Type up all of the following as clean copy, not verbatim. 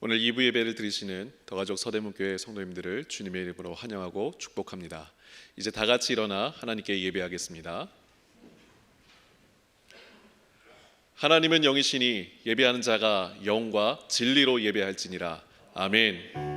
오늘 2부 예배를 드리시는 더가족 서대문교회 성도님들을 주님의 이름으로 환영하고 축복합니다. 이제 다 같이 일어나 하나님께 예배하겠습니다. 하나님은 영이시니 예배하는 자가 영과 진리로 예배할지니라. 아멘.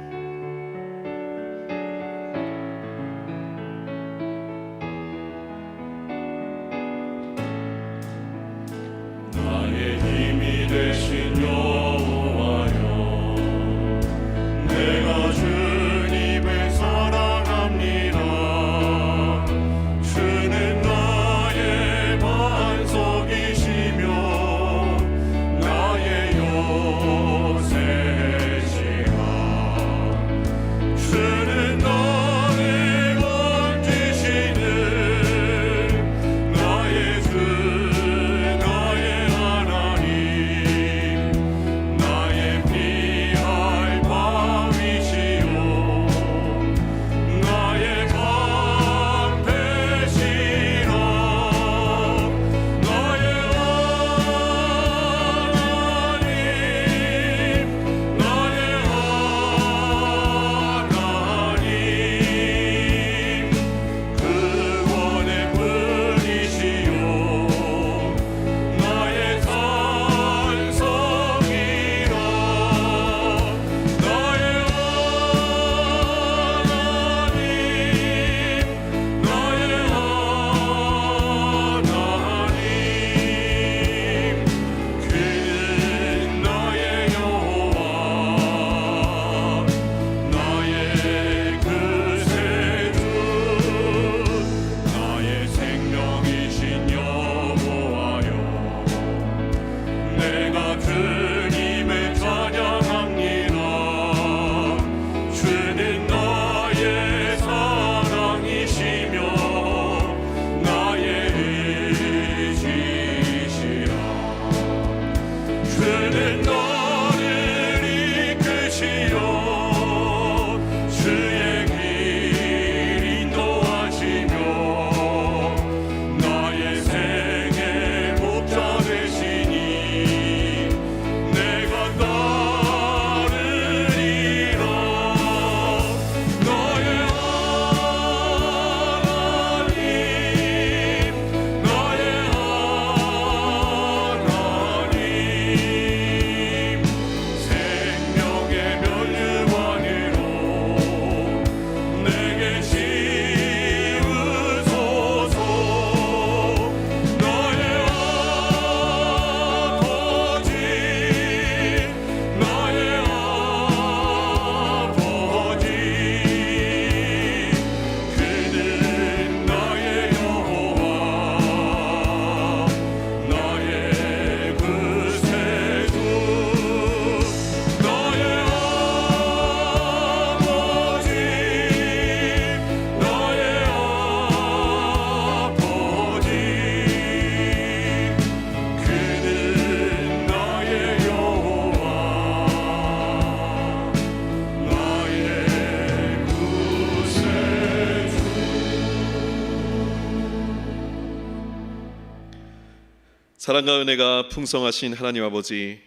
사랑과 은혜가 풍성하신 하나님 아버지,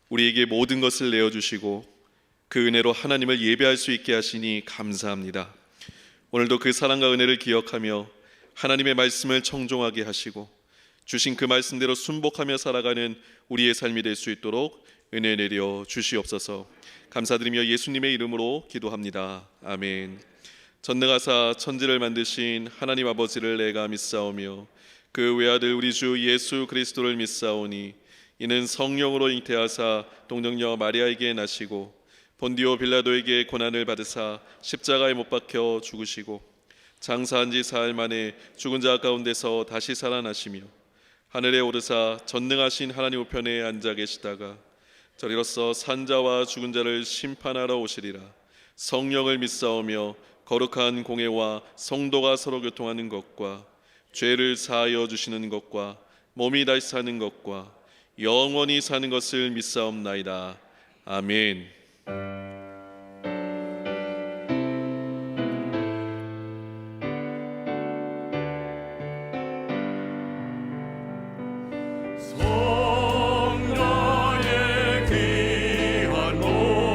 우리에게 모든 것을 내어주시고 그 은혜로 하나님을 예배할 수 있게 하시니 감사합니다. 오늘도 그 사랑과 은혜를 기억하며 하나님의 말씀을 청종하게 하시고 주신 그 말씀대로 순복하며 살아가는 우리의 삶이 될 수 있도록 은혜 내려 주시옵소서. 감사드리며 예수님의 이름으로 기도합니다. 아멘. 전능하사 천지를 만드신 하나님 아버지를 내가 믿사오며 그 외아들 우리 주 예수 그리스도를 믿사오니 이는 성령으로 잉태하사 동정녀 마리아에게 나시고 본디오 빌라도에게 고난을 받으사 십자가에 못 박혀 죽으시고 장사한 지 사흘 만에 죽은 자 가운데서 다시 살아나시며 하늘에 오르사 전능하신 하나님 우편에 앉아 계시다가 저리로서 산자와 죽은 자를 심판하러 오시리라. 성령을 믿사오며 거룩한 공회와 성도가 서로 교통하는 것과 죄를 사하여 주시는 것과 몸이 다시 사는 것과 영원히 사는 것을 믿사옵나이다. 아멘. 성자의 귀한 몸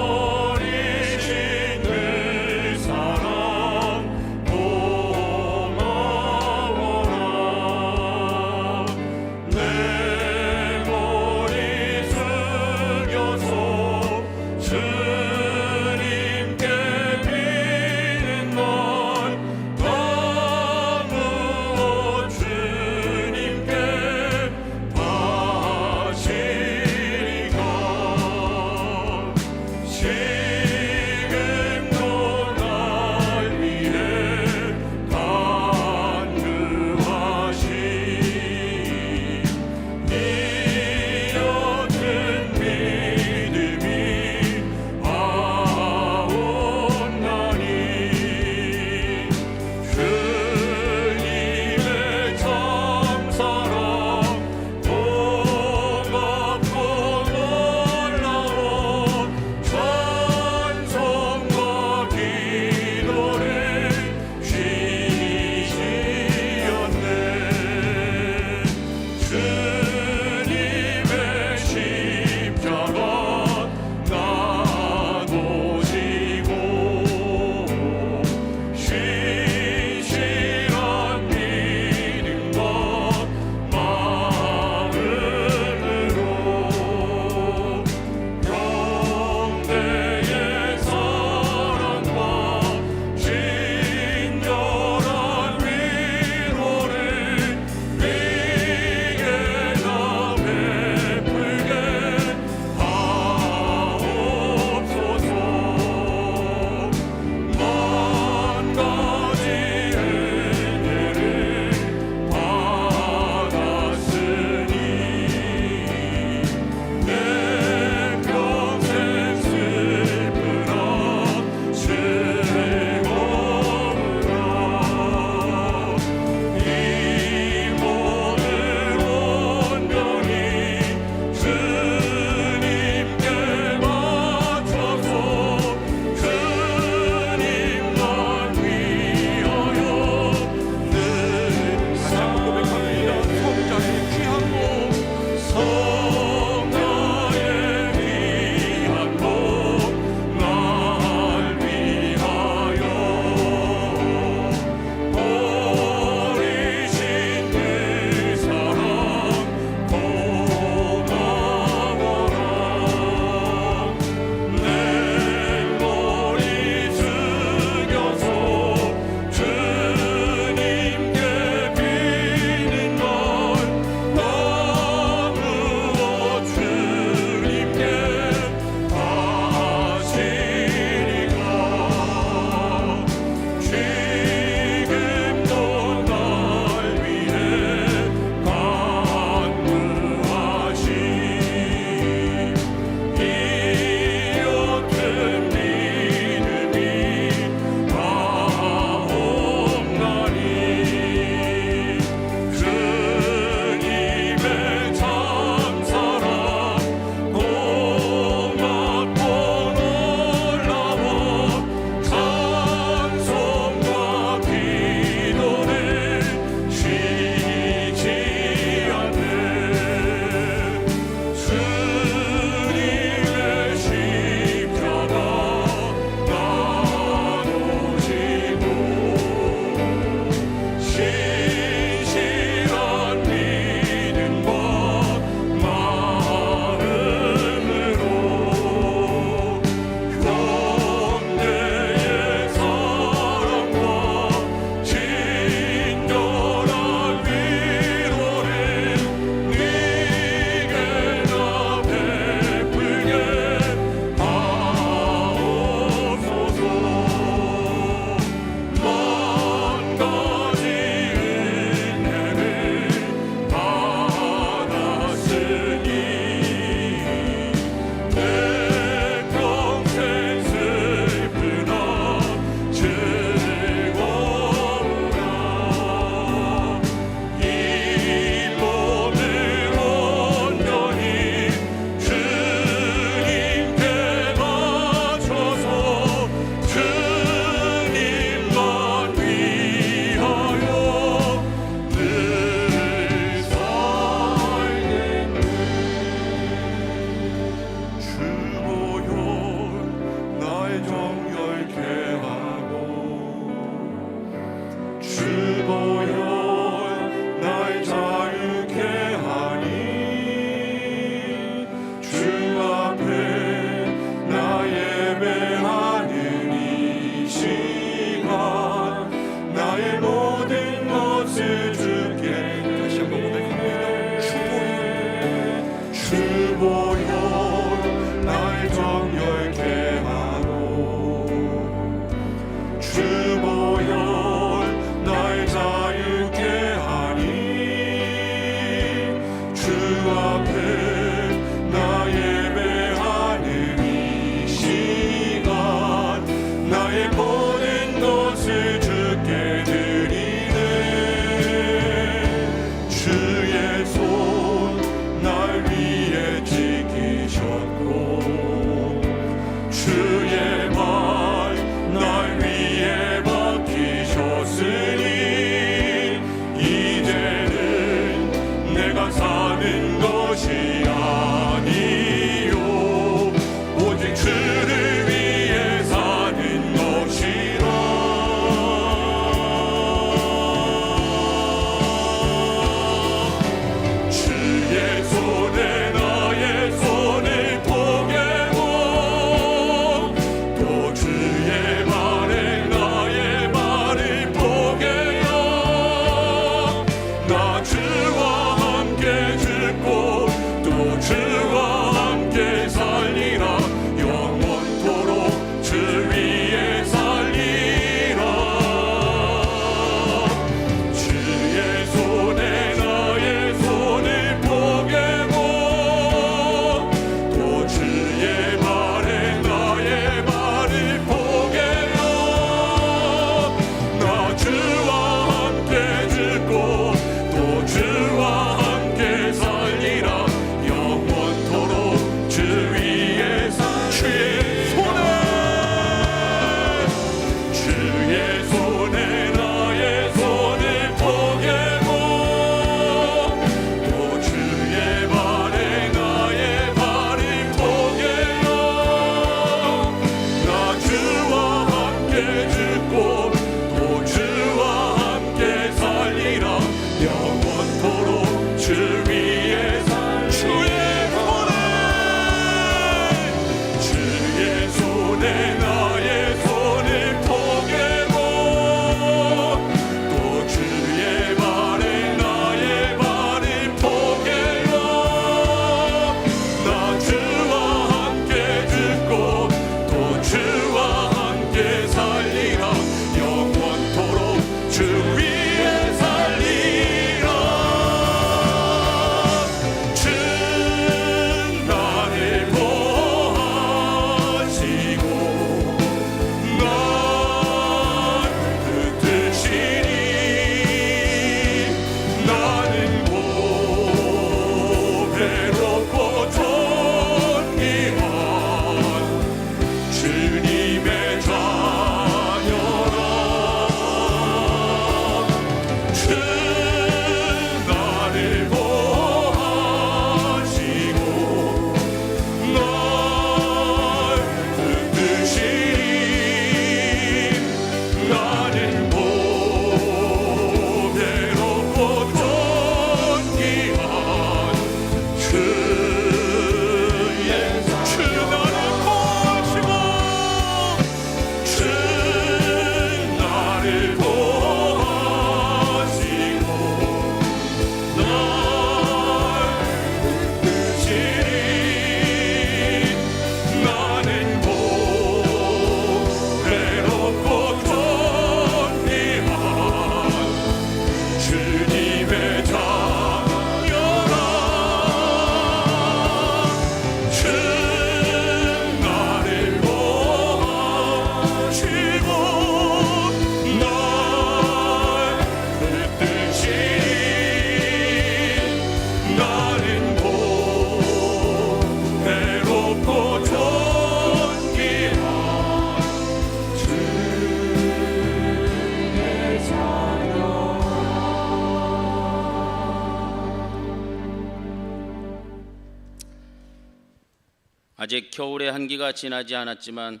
아직 겨울의 한기가 지나지 않았지만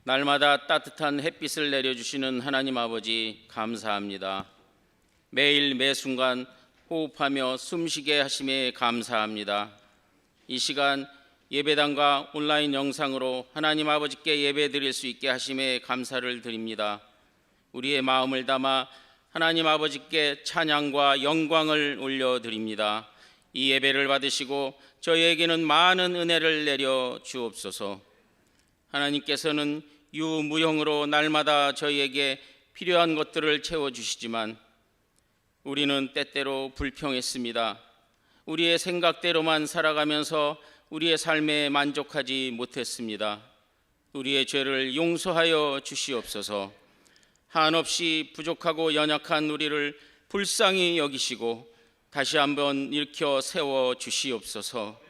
날마다 따뜻한 햇빛을 내려주시는 하나님 아버지 감사합니다. 매일 매순간 호흡하며 숨쉬게 하심에 감사합니다. 이 시간 예배당과 온라인 영상으로 하나님 아버지께 예배 드릴 수 있게 하심에 감사를 드립니다. 우리의 마음을 담아 하나님 아버지께 찬양과 영광을 올려드립니다. 이 예배를 받으시고 저희에게는 많은 은혜를 내려 주옵소서. 하나님께서는 유무형으로 날마다 저희에게 필요한 것들을 채워주시지만 우리는 때때로 불평했습니다. 우리의 생각대로만 살아가면서 우리의 삶에 만족하지 못했습니다. 우리의 죄를 용서하여 주시옵소서. 한없이 부족하고 연약한 우리를 불쌍히 여기시고 다시 한번 일으켜 세워 주시옵소서.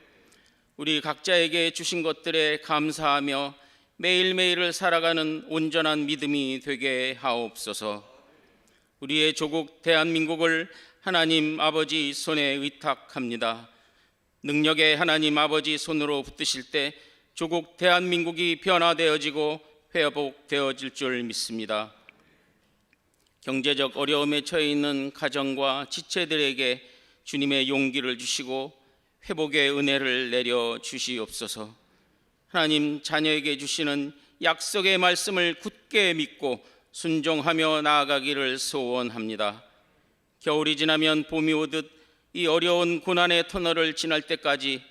우리 각자에게 주신 것들에 감사하며 매일매일을 살아가는 온전한 믿음이 되게 하옵소서. 우리의 조국 대한민국을 하나님 아버지 손에 의탁합니다. 능력의 하나님 아버지 손으로 붙드실 때 조국 대한민국이 변화되어지고 회복되어질 줄 믿습니다. 경제적 어려움에 처해 있는 가정과 지체들에게 주님의 용기를 주시고 회복의 은혜를 내려 주시옵소서. 하나님 자녀에게 주시는 약속의 말씀을 굳게 믿고 순종하며 나아가기를 소원합니다. 겨울이 지나면 봄이 오듯 이 어려운 고난의 터널을 지날 때까지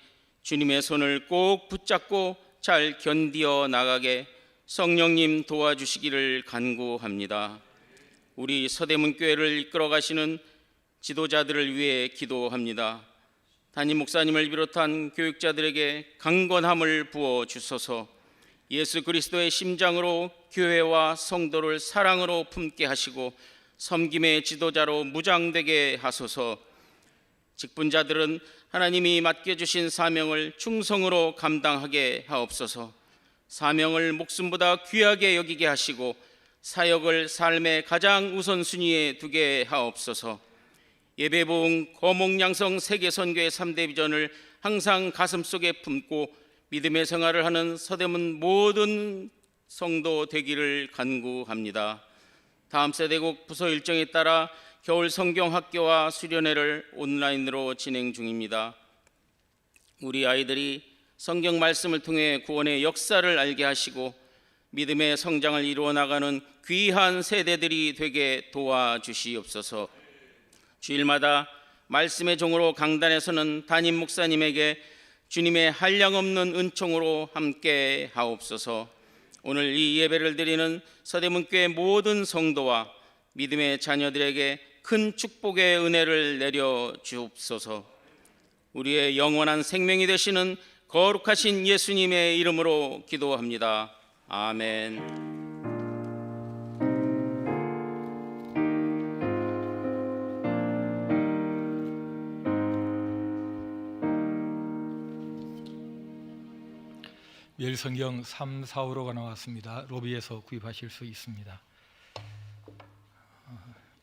주님의 손을 꼭 붙잡고 잘 견디어 나가게 성령님 도와주시기를 간구합니다. 우리 서대문교회를 이끌어 가시는 지도자들을 위해 기도합니다. 담임 목사님을 비롯한 교육자들에게 강건함을 부어 주소서. 예수 그리스도의 심장으로 교회와 성도를 사랑으로 품게 하시고 섬김의 지도자로 무장되게 하소서. 직분자들은 하나님이 맡겨주신 사명을 충성으로 감당하게 하옵소서. 사명을 목숨보다 귀하게 여기게 하시고 사역을 삶의 가장 우선순위에 두게 하옵소서. 예배보응 거목양성 세계선교의 3대 비전을 항상 가슴속에 품고 믿음의 생활을 하는 서대문 모든 성도 되기를 간구합니다. 다음 세대국 부서 일정에 따라 겨울 성경학교와 수련회를 온라인으로 진행 중입니다. 우리 아이들이 성경 말씀을 통해 구원의 역사를 알게 하시고 믿음의 성장을 이루어 나가는 귀한 세대들이 되게 도와주시옵소서. 주일마다 말씀의 종으로 강단에서는 담임 목사님에게 주님의 한량없는 은총으로 함께 하옵소서. 오늘 이 예배를 드리는 서대문교회 모든 성도와 믿음의 자녀들에게 큰 축복의 은혜를 내려 주옵소서. 우리의 영원한 생명이 되시는 거룩하신 예수님의 이름으로 기도합니다. 아멘. 멸성경 3, 4, 5로가 나왔습니다. 로비에서 구입하실 수 있습니다.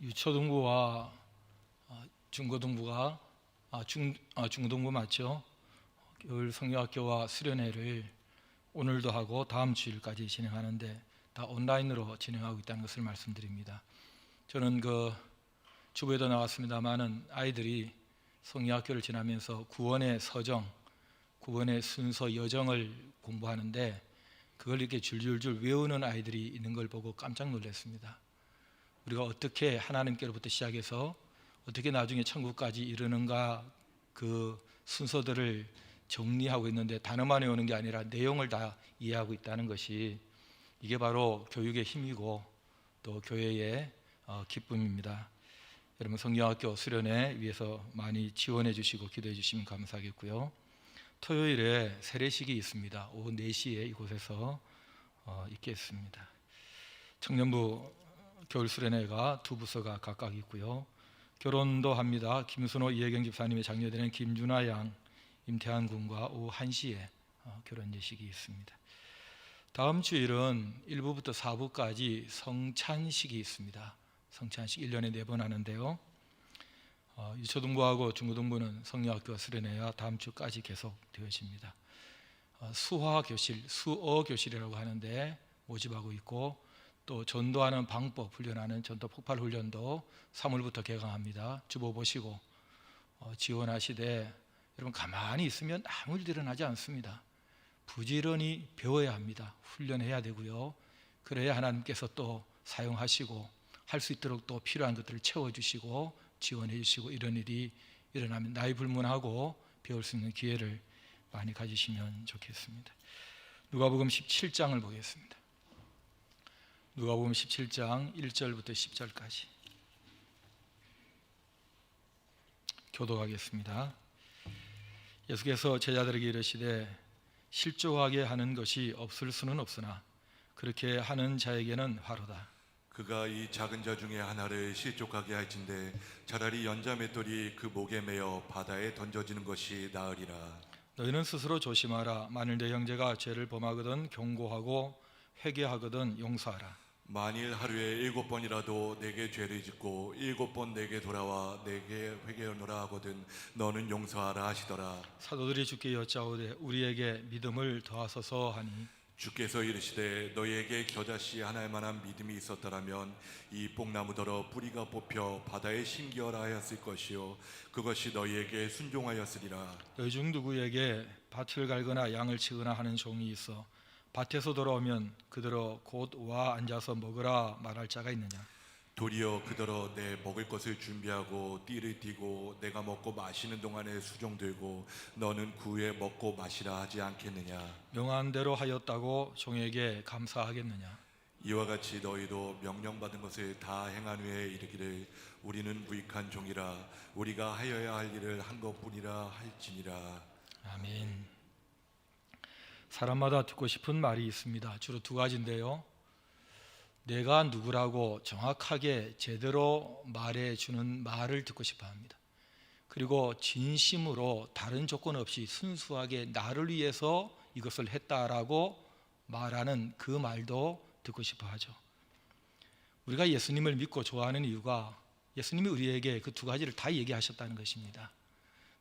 유초등부와 중고등부가 중고등부 맞죠? 겨울 성경학교와 수련회를 오늘도 하고 다음 주일까지 진행하는데 다 온라인으로 진행하고 있다는 것을 말씀드립니다. 저는 그 주부에도 나왔습니다만은 아이들이 성경학교를 지나면서 구원의 서정, 구원의 순서 여정을 공부하는데 그걸 이렇게 줄줄줄 외우는 아이들이 있는 걸 보고 깜짝 놀랐습니다. 우리가 어떻게 하나님께로부터 시작해서 어떻게 나중에 천국까지 이르는가 그 순서들을 정리하고 있는데 단어만 외우는 게 아니라 내용을 다 이해하고 있다는 것이 이게 바로 교육의 힘이고 또 교회의 기쁨입니다. 여러분 성경학교 수련회 위해서 많이 지원해 주시고 기도해 주시면 감사하겠고요. 토요일에 세례식이 있습니다. 오후 4시에 이곳에서 있겠습니다. 청년부 겨울 수련회가 두 부서가 각각 있고요. 결혼도 합니다. 김순호 이혜경 집사님의 장녀되는 김준아 양, 임태한 군과 오후 1시에 결혼 예식이 있습니다. 다음 주일은 1부부터 4부까지 성찬식이 있습니다. 성찬식 1년에 4번 하는데요. 유초등부하고 중고등부는 성경학교 수련회와 다음 주까지 계속 되어집니다. 수화교실, 수어교실이라고 하는데 모집하고 있고 또 전도하는 방법 훈련하는 전도 폭발 훈련도 3월부터 개강합니다. 주보 보시고 지원하시되 여러분 가만히 있으면 아무 일도 일어나지 않습니다. 부지런히 배워야 합니다. 훈련해야 되고요. 그래야 하나님께서 또 사용하시고 할 수 있도록 또 필요한 것들을 채워주시고 지원해 주시고 이런 일이 일어나면 나이 불문하고 배울 수 있는 기회를 많이 가지시면 좋겠습니다. 누가복음 17장을 보겠습니다. 누가복음 17장 1절부터 10절까지 교독하겠습니다. 예수께서 제자들에게 이르시되 실족하게 하는 것이 없을 수는 없으나 그렇게 하는 자에게는 화로다. 그가 이 작은 자 중에 하나를 실족하게 할진대 차라리 연자 맷돌이 그 목에 매어 바다에 던져지는 것이 나으리라. 너희는 스스로 조심하라. 만일 내 형제가 죄를 범하거든 경고하고 회개하거든 용서하라. 만일 하루에 7번이라도 내게 죄를 짓고 7번 내게 돌아와 내게 회개하노라 하거든 너는 용서하라 하시더라. 사도들이 주께 여짜오되 우리에게 믿음을 더하소서 하니 주께서 이르시되 너희에게 겨자씨 하나일 만한 믿음이 있었더라면 이 뽕나무더러 뿌리가 뽑혀 바다에 심기어라 하였을 것이요 그것이 너희에게 순종하였으리라. 너희 중 누구에게 밭을 갈거나 양을 치거나 하는 종이 있어 밭에서 돌아오면 그대로 곧 와 앉아서 먹으라 말할 자가 있느냐? 도리어 그더러 내 먹을 것을 준비하고 띠를 띠고 내가 먹고 마시는 동안에 수종 들고 너는 그 후에 먹고 마시라 하지 않겠느냐? 명한 대로 하였다고 종에게 감사하겠느냐? 이와 같이 너희도 명령받은 것을 다 행한 후에 이르기를 우리는 무익한 종이라 우리가 하여야 할 일을 한 것뿐이라 할지니라. 아멘. 사람마다 듣고 싶은 말이 있습니다. 주로 두 가지인데요. 내가 누구라고 정확하게 제대로 말해주는 말을 듣고 싶어 합니다. 그리고 진심으로 다른 조건 없이 순수하게 나를 위해서 이것을 했다라고 말하는 그 말도 듣고 싶어 하죠. 우리가 예수님을 믿고 좋아하는 이유가 예수님이 우리에게 그 두 가지를 다 얘기하셨다는 것입니다.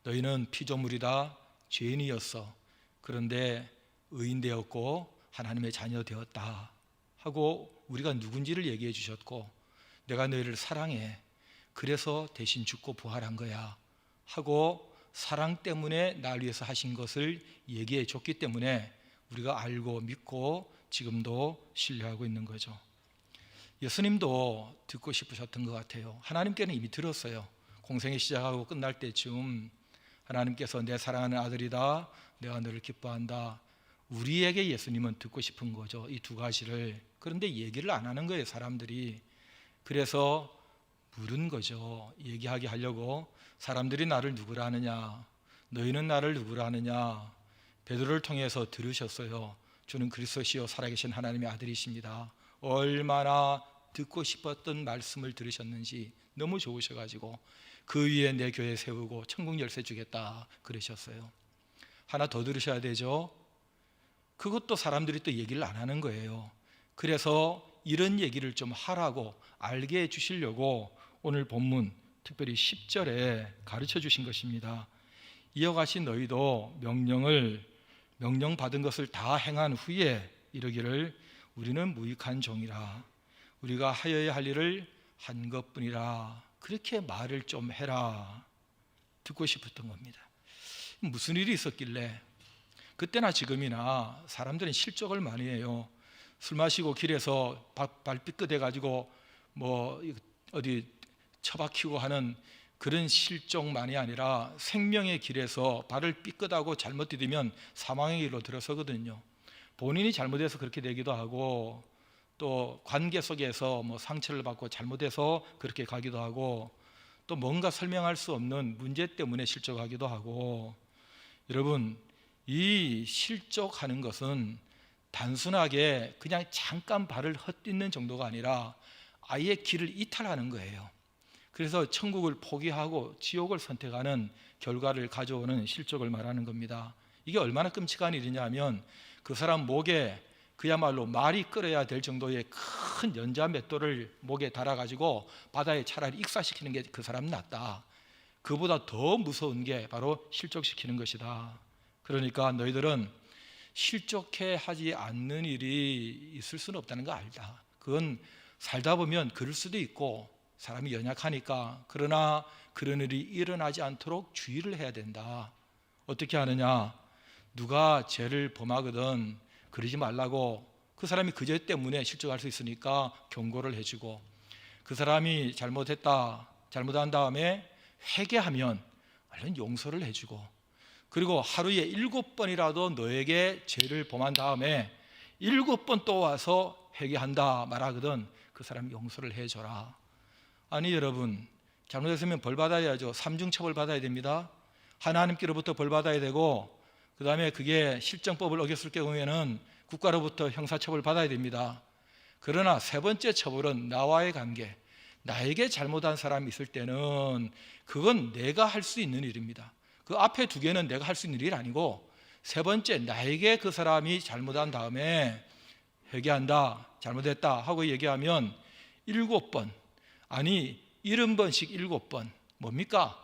너희는 피조물이다, 죄인이었어. 그런데 의인 되었고 하나님의 자녀 되었다 하고 우리가 누군지를 얘기해 주셨고, 내가 너희를 사랑해, 그래서 대신 죽고 부활한 거야 하고 사랑 때문에 날 위해서 하신 것을 얘기해 줬기 때문에 우리가 알고 믿고 지금도 신뢰하고 있는 거죠. 예수님도 듣고 싶으셨던 것 같아요. 하나님께는 이미 들었어요. 공생이 시작하고 끝날 때쯤 하나님께서 내 사랑하는 아들이다, 내가 너를 기뻐한다. 우리에게 예수님은 듣고 싶은 거죠, 이 두 가지를. 그런데 얘기를 안 하는 거예요, 사람들이. 그래서 물은 거죠. 얘기하게 하려고. 사람들이 나를 누구라 하느냐, 너희는 나를 누구라 하느냐. 베드로를 통해서 들으셨어요. 주는 그리스도시요 살아계신 하나님의 아들이십니다. 얼마나 듣고 싶었던 말씀을 들으셨는지 너무 좋으셔가지고 그 위에 내 교회 세우고 천국 열쇠 주겠다 그러셨어요. 하나 더 들으셔야 되죠. 그것도 사람들이 또 얘기를 안 하는 거예요. 그래서 이런 얘기를 좀 하라고 알게 해주시려고 오늘 본문 특별히 10절에 가르쳐 주신 것입니다. 이와 같이 너희도 명령 받은 것을 다 행한 후에 이르기를 우리는 무익한 종이라, 우리가 하여야 할 일을 한 것뿐이라. 그렇게 말을 좀 해라. 듣고 싶었던 겁니다. 무슨 일이 있었길래? 그때나 지금이나 사람들은 실족을 많이 해요. 술 마시고 길에서 발 삐끗해 가지고 뭐 어디 처박히고 하는 그런 실족만이 아니라 생명의 길에서 발을 삐끗하고 잘못 디디면 사망의 길로 들어서거든요. 본인이 잘못해서 그렇게 되기도 하고, 또 관계 속에서 뭐 상처를 받고 잘못해서 그렇게 가기도 하고, 또 뭔가 설명할 수 없는 문제 때문에 실족하기도 하고. 여러분, 이 실족하는 것은 단순하게 그냥 잠깐 발을 헛디디는 정도가 아니라 아예 길을 이탈하는 거예요. 그래서 천국을 포기하고 지옥을 선택하는 결과를 가져오는 실족을 말하는 겁니다. 이게 얼마나 끔찍한 일이냐면 그 사람 목에 그야말로 말이 끓어야 될 정도의 큰 연자 맷돌을 목에 달아가지고 바다에 차라리 익사시키는 게 그 사람 낫다. 그보다 더 무서운 게 바로 실족시키는 것이다. 그러니까 너희들은 실족해 하지 않는 일이 있을 수는 없다는 거 알다. 그건 살다 보면 그럴 수도 있고 사람이 연약하니까. 그러나 그런 일이 일어나지 않도록 주의를 해야 된다. 어떻게 하느냐? 누가 죄를 범하거든 그러지 말라고, 그 사람이 그 죄 때문에 실족할 수 있으니까 경고를 해주고, 그 사람이 잘못한 다음에 회개하면 얼른 용서를 해주고, 그리고 하루에 7번이라도 너에게 죄를 범한 다음에 7번 또 와서 회개한다 말하거든 그 사람 용서를 해줘라. 아니 여러분, 잘못했으면 벌 받아야죠. 3중 처벌 받아야 됩니다. 하나님께로부터 벌 받아야 되고, 그 다음에 그게 실정법을 어겼을 경우에는 국가로부터 형사처벌 받아야 됩니다. 그러나 세 번째 처벌은 나와의 관계, 나에게 잘못한 사람이 있을 때는 그건 내가 할 수 있는 일입니다. 그 앞에 두 개는 내가 할 수 있는 일이 아니고, 세 번째 나에게 그 사람이 잘못한 다음에 회개한다, 잘못했다 하고 얘기하면 7번, 아니 70번씩 7번, 뭡니까?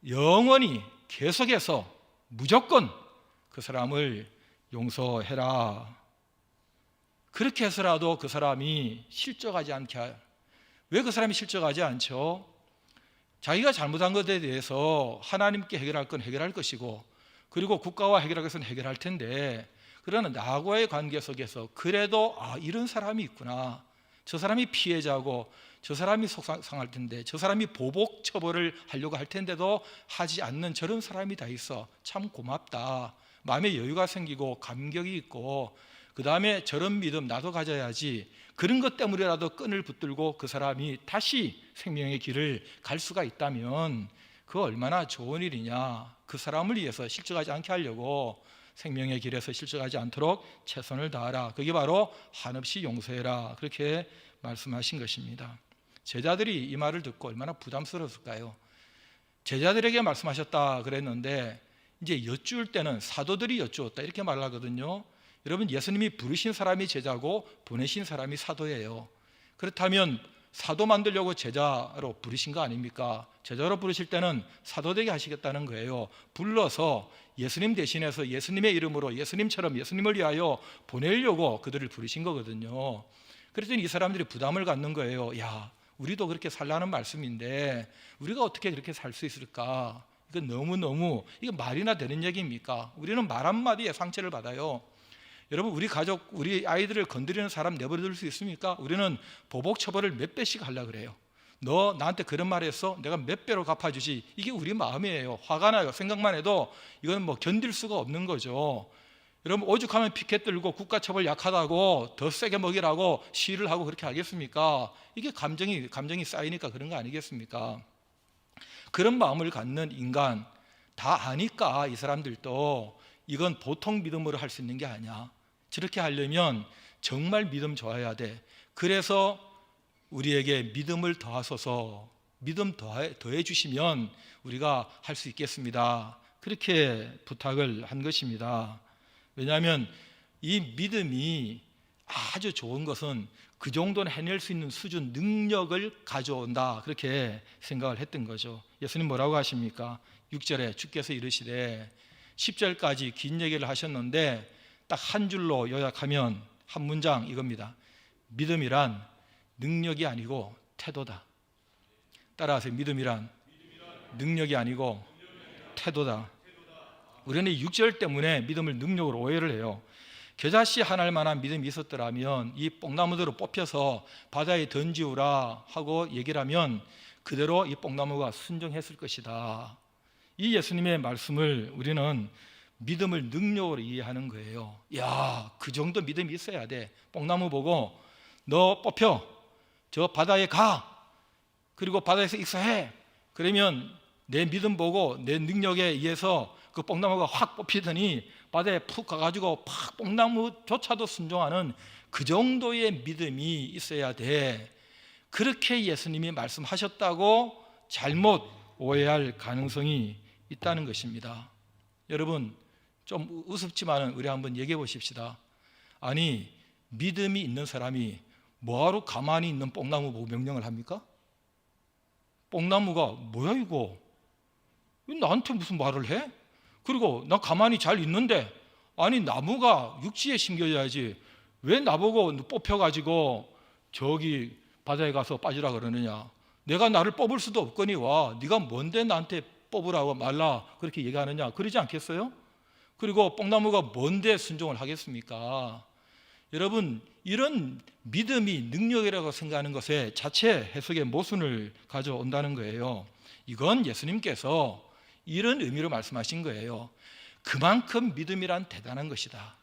영원히 계속해서 무조건 그 사람을 용서해라. 그렇게 해서라도 그 사람이 실족하지 않게. 왜 그 사람이 실족하지 않죠? 자기가 잘못한 것에 대해서 하나님께 해결할 건 해결할 것이고, 그리고 국가와 해결할 것은 해결할 텐데, 그러나 나와의 관계 속에서 그래도 이런 사람이 있구나, 저 사람이 피해자고 저 사람이 속상할 텐데, 저 사람이 보복 처벌을 하려고 할 텐데도 하지 않는 저런 사람이 다 있어. 참 고맙다. 마음에 여유가 생기고 감격이 있고, 그 다음에 저런 믿음 나도 가져야지. 그런 것 때문에라도 끈을 붙들고 그 사람이 다시 생명의 길을 갈 수가 있다면 그거 얼마나 좋은 일이냐. 그 사람을 위해서 실족하지 않게 하려고 생명의 길에서 실족하지 않도록 최선을 다하라. 그게 바로 한없이 용서해라. 그렇게 말씀하신 것입니다. 제자들이 이 말을 듣고 얼마나 부담스러웠을까요? 제자들에게 말씀하셨다 그랬는데, 이제 여쭈을 때는 사도들이 여쭈었다 이렇게 말하거든요. 여러분, 예수님이 부르신 사람이 제자고 보내신 사람이 사도예요. 그렇다면 사도 만들려고 제자로 부르신 거 아닙니까? 제자로 부르실 때는 사도 되게 하시겠다는 거예요. 불러서 예수님 대신해서 예수님의 이름으로 예수님처럼 예수님을 위하여 보내려고 그들을 부르신 거거든요. 그랬더니 이 사람들이 부담을 갖는 거예요. 야, 우리도 그렇게 살라는 말씀인데 우리가 어떻게 그렇게 살 수 있을까? 이건 너무너무, 이게 말이나 되는 얘기입니까? 우리는 말 한마디에 상처를 받아요. 여러분, 우리 가족, 우리 아이들을 건드리는 사람 내버려둘 수 있습니까? 우리는 보복 처벌을 몇 배씩 하려고 그래요. 너 나한테 그런 말 했어? 내가 몇 배로 갚아주지. 이게 우리 마음이에요. 화가 나요. 생각만 해도 이건 뭐 견딜 수가 없는 거죠. 여러분, 오죽하면 피켓 들고 국가처벌 약하다고 더 세게 먹이라고 시위를 하고 그렇게 하겠습니까? 이게 감정이 쌓이니까 그런 거 아니겠습니까? 그런 마음을 갖는 인간 다 아니까 이 사람들도 이건 보통 믿음으로 할 수 있는 게 아니야. 저렇게 하려면 정말 믿음 좋아야 돼. 그래서 우리에게 믿음을 더하소서, 믿음 더해 주시면 우리가 할 수 있겠습니다. 그렇게 부탁을 한 것입니다. 왜냐하면 이 믿음이 아주 좋은 것은 그 정도는 해낼 수 있는 수준 능력을 가져온다, 그렇게 생각을 했던 거죠. 예수님 뭐라고 하십니까? 6절에 주께서 이르시되 10절까지 긴 얘기를 하셨는데 딱 한 줄로 요약하면 한 문장 이겁니다. 믿음이란 능력이 아니고 태도다. 따라하세요. 믿음이란 능력이 아니고 태도다. 우리는 이 6절 때문에 믿음을 능력으로 오해를 해요. 겨자씨 하나일 만한 믿음이 있었더라면 이 뽕나무들을 뽑혀서 바다에 던지우라 하고 얘기를 하면 그대로 이 뽕나무가 순종했을 것이다. 이 예수님의 말씀을 우리는 믿음을 능력으로 이해하는 거예요. 야, 그 정도 믿음이 있어야 돼. 뽕나무 보고 너 뽑혀, 저 바다에 가, 그리고 바다에서 익사해. 그러면 내 믿음 보고 내 능력에 의해서 그 뽕나무가 확 뽑히더니 바다에 푹 가가지고 팍 뽕나무조차도 순종하는 그 정도의 믿음이 있어야 돼. 그렇게 예수님이 말씀하셨다고 잘못 오해할 가능성이 있다는 것입니다. 여러분, 좀 우습지만 우리 한번 얘기해 보십시다. 아니, 믿음이 있는 사람이 뭐하러 가만히 있는 뽕나무 보고 명령을 합니까? 뽕나무가 뭐야 이거? 왜 나한테 무슨 말을 해? 그리고 나 가만히 잘 있는데, 아니 나무가 육지에 심겨야지 왜 나보고 뽑혀가지고 저기 바다에 가서 빠지라 그러느냐? 내가 나를 뽑을 수도 없거니와 네가 뭔데 나한테 뽑으라고 말라 그렇게 얘기하느냐? 그러지 않겠어요? 그리고 뽕나무가 뭔데 순종을 하겠습니까? 여러분, 이런 믿음이 능력이라고 생각하는 것에 자체 해석의 모순을 가져온다는 거예요. 이건 예수님께서 이런 의미로 말씀하신 거예요. 그만큼 믿음이란 대단한 것이다.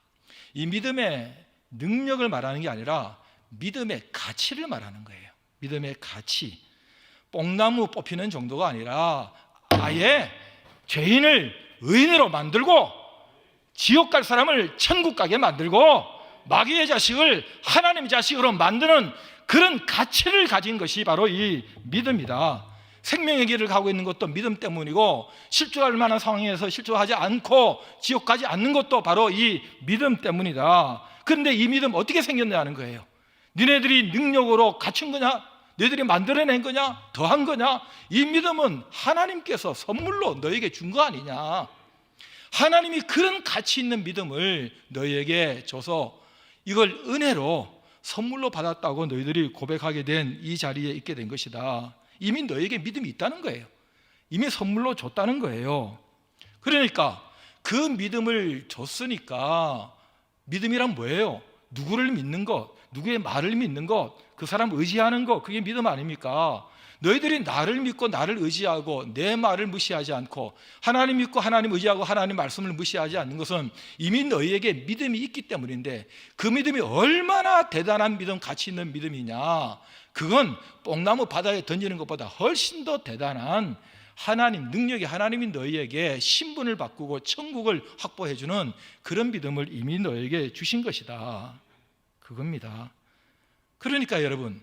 이 믿음의 능력을 말하는 게 아니라 믿음의 가치를 말하는 거예요. 믿음의 가치. 뽕나무 뽑히는 정도가 아니라 아예 죄인을 의인으로 만들고 지옥 갈 사람을 천국 가게 만들고 마귀의 자식을 하나님의 자식으로 만드는 그런 가치를 가진 것이 바로 이 믿음이다. 생명의 길을 가고 있는 것도 믿음 때문이고 실족할 만한 상황에서 실족하지 않고 지옥 가지 않는 것도 바로 이 믿음 때문이다. 그런데 이 믿음 어떻게 생겼냐는 거예요. 니네들이 능력으로 갖춘 거냐? 너희들이 만들어낸 거냐? 더한 거냐? 이 믿음은 하나님께서 선물로 너에게 준 거 아니냐? 하나님이 그런 가치 있는 믿음을 너희에게 줘서 이걸 은혜로 선물로 받았다고 너희들이 고백하게 된 이 자리에 있게 된 것이다. 이미 너희에게 믿음이 있다는 거예요. 이미 선물로 줬다는 거예요. 그러니까 그 믿음을 줬으니까 믿음이란 뭐예요? 누구를 믿는 것, 누구의 말을 믿는 것, 그 사람 의지하는 것, 그게 믿음 아닙니까? 너희들이 나를 믿고 나를 의지하고 내 말을 무시하지 않고 하나님 믿고 하나님 의지하고 하나님 말씀을 무시하지 않는 것은 이미 너희에게 믿음이 있기 때문인데, 그 믿음이 얼마나 대단한 믿음, 가치 있는 믿음이냐? 그건 뽕나무 바다에 던지는 것보다 훨씬 더 대단한 하나님 능력이, 하나님이 너희에게 신분을 바꾸고 천국을 확보해주는 그런 믿음을 이미 너희에게 주신 것이다. 그겁니다. 그러니까 여러분,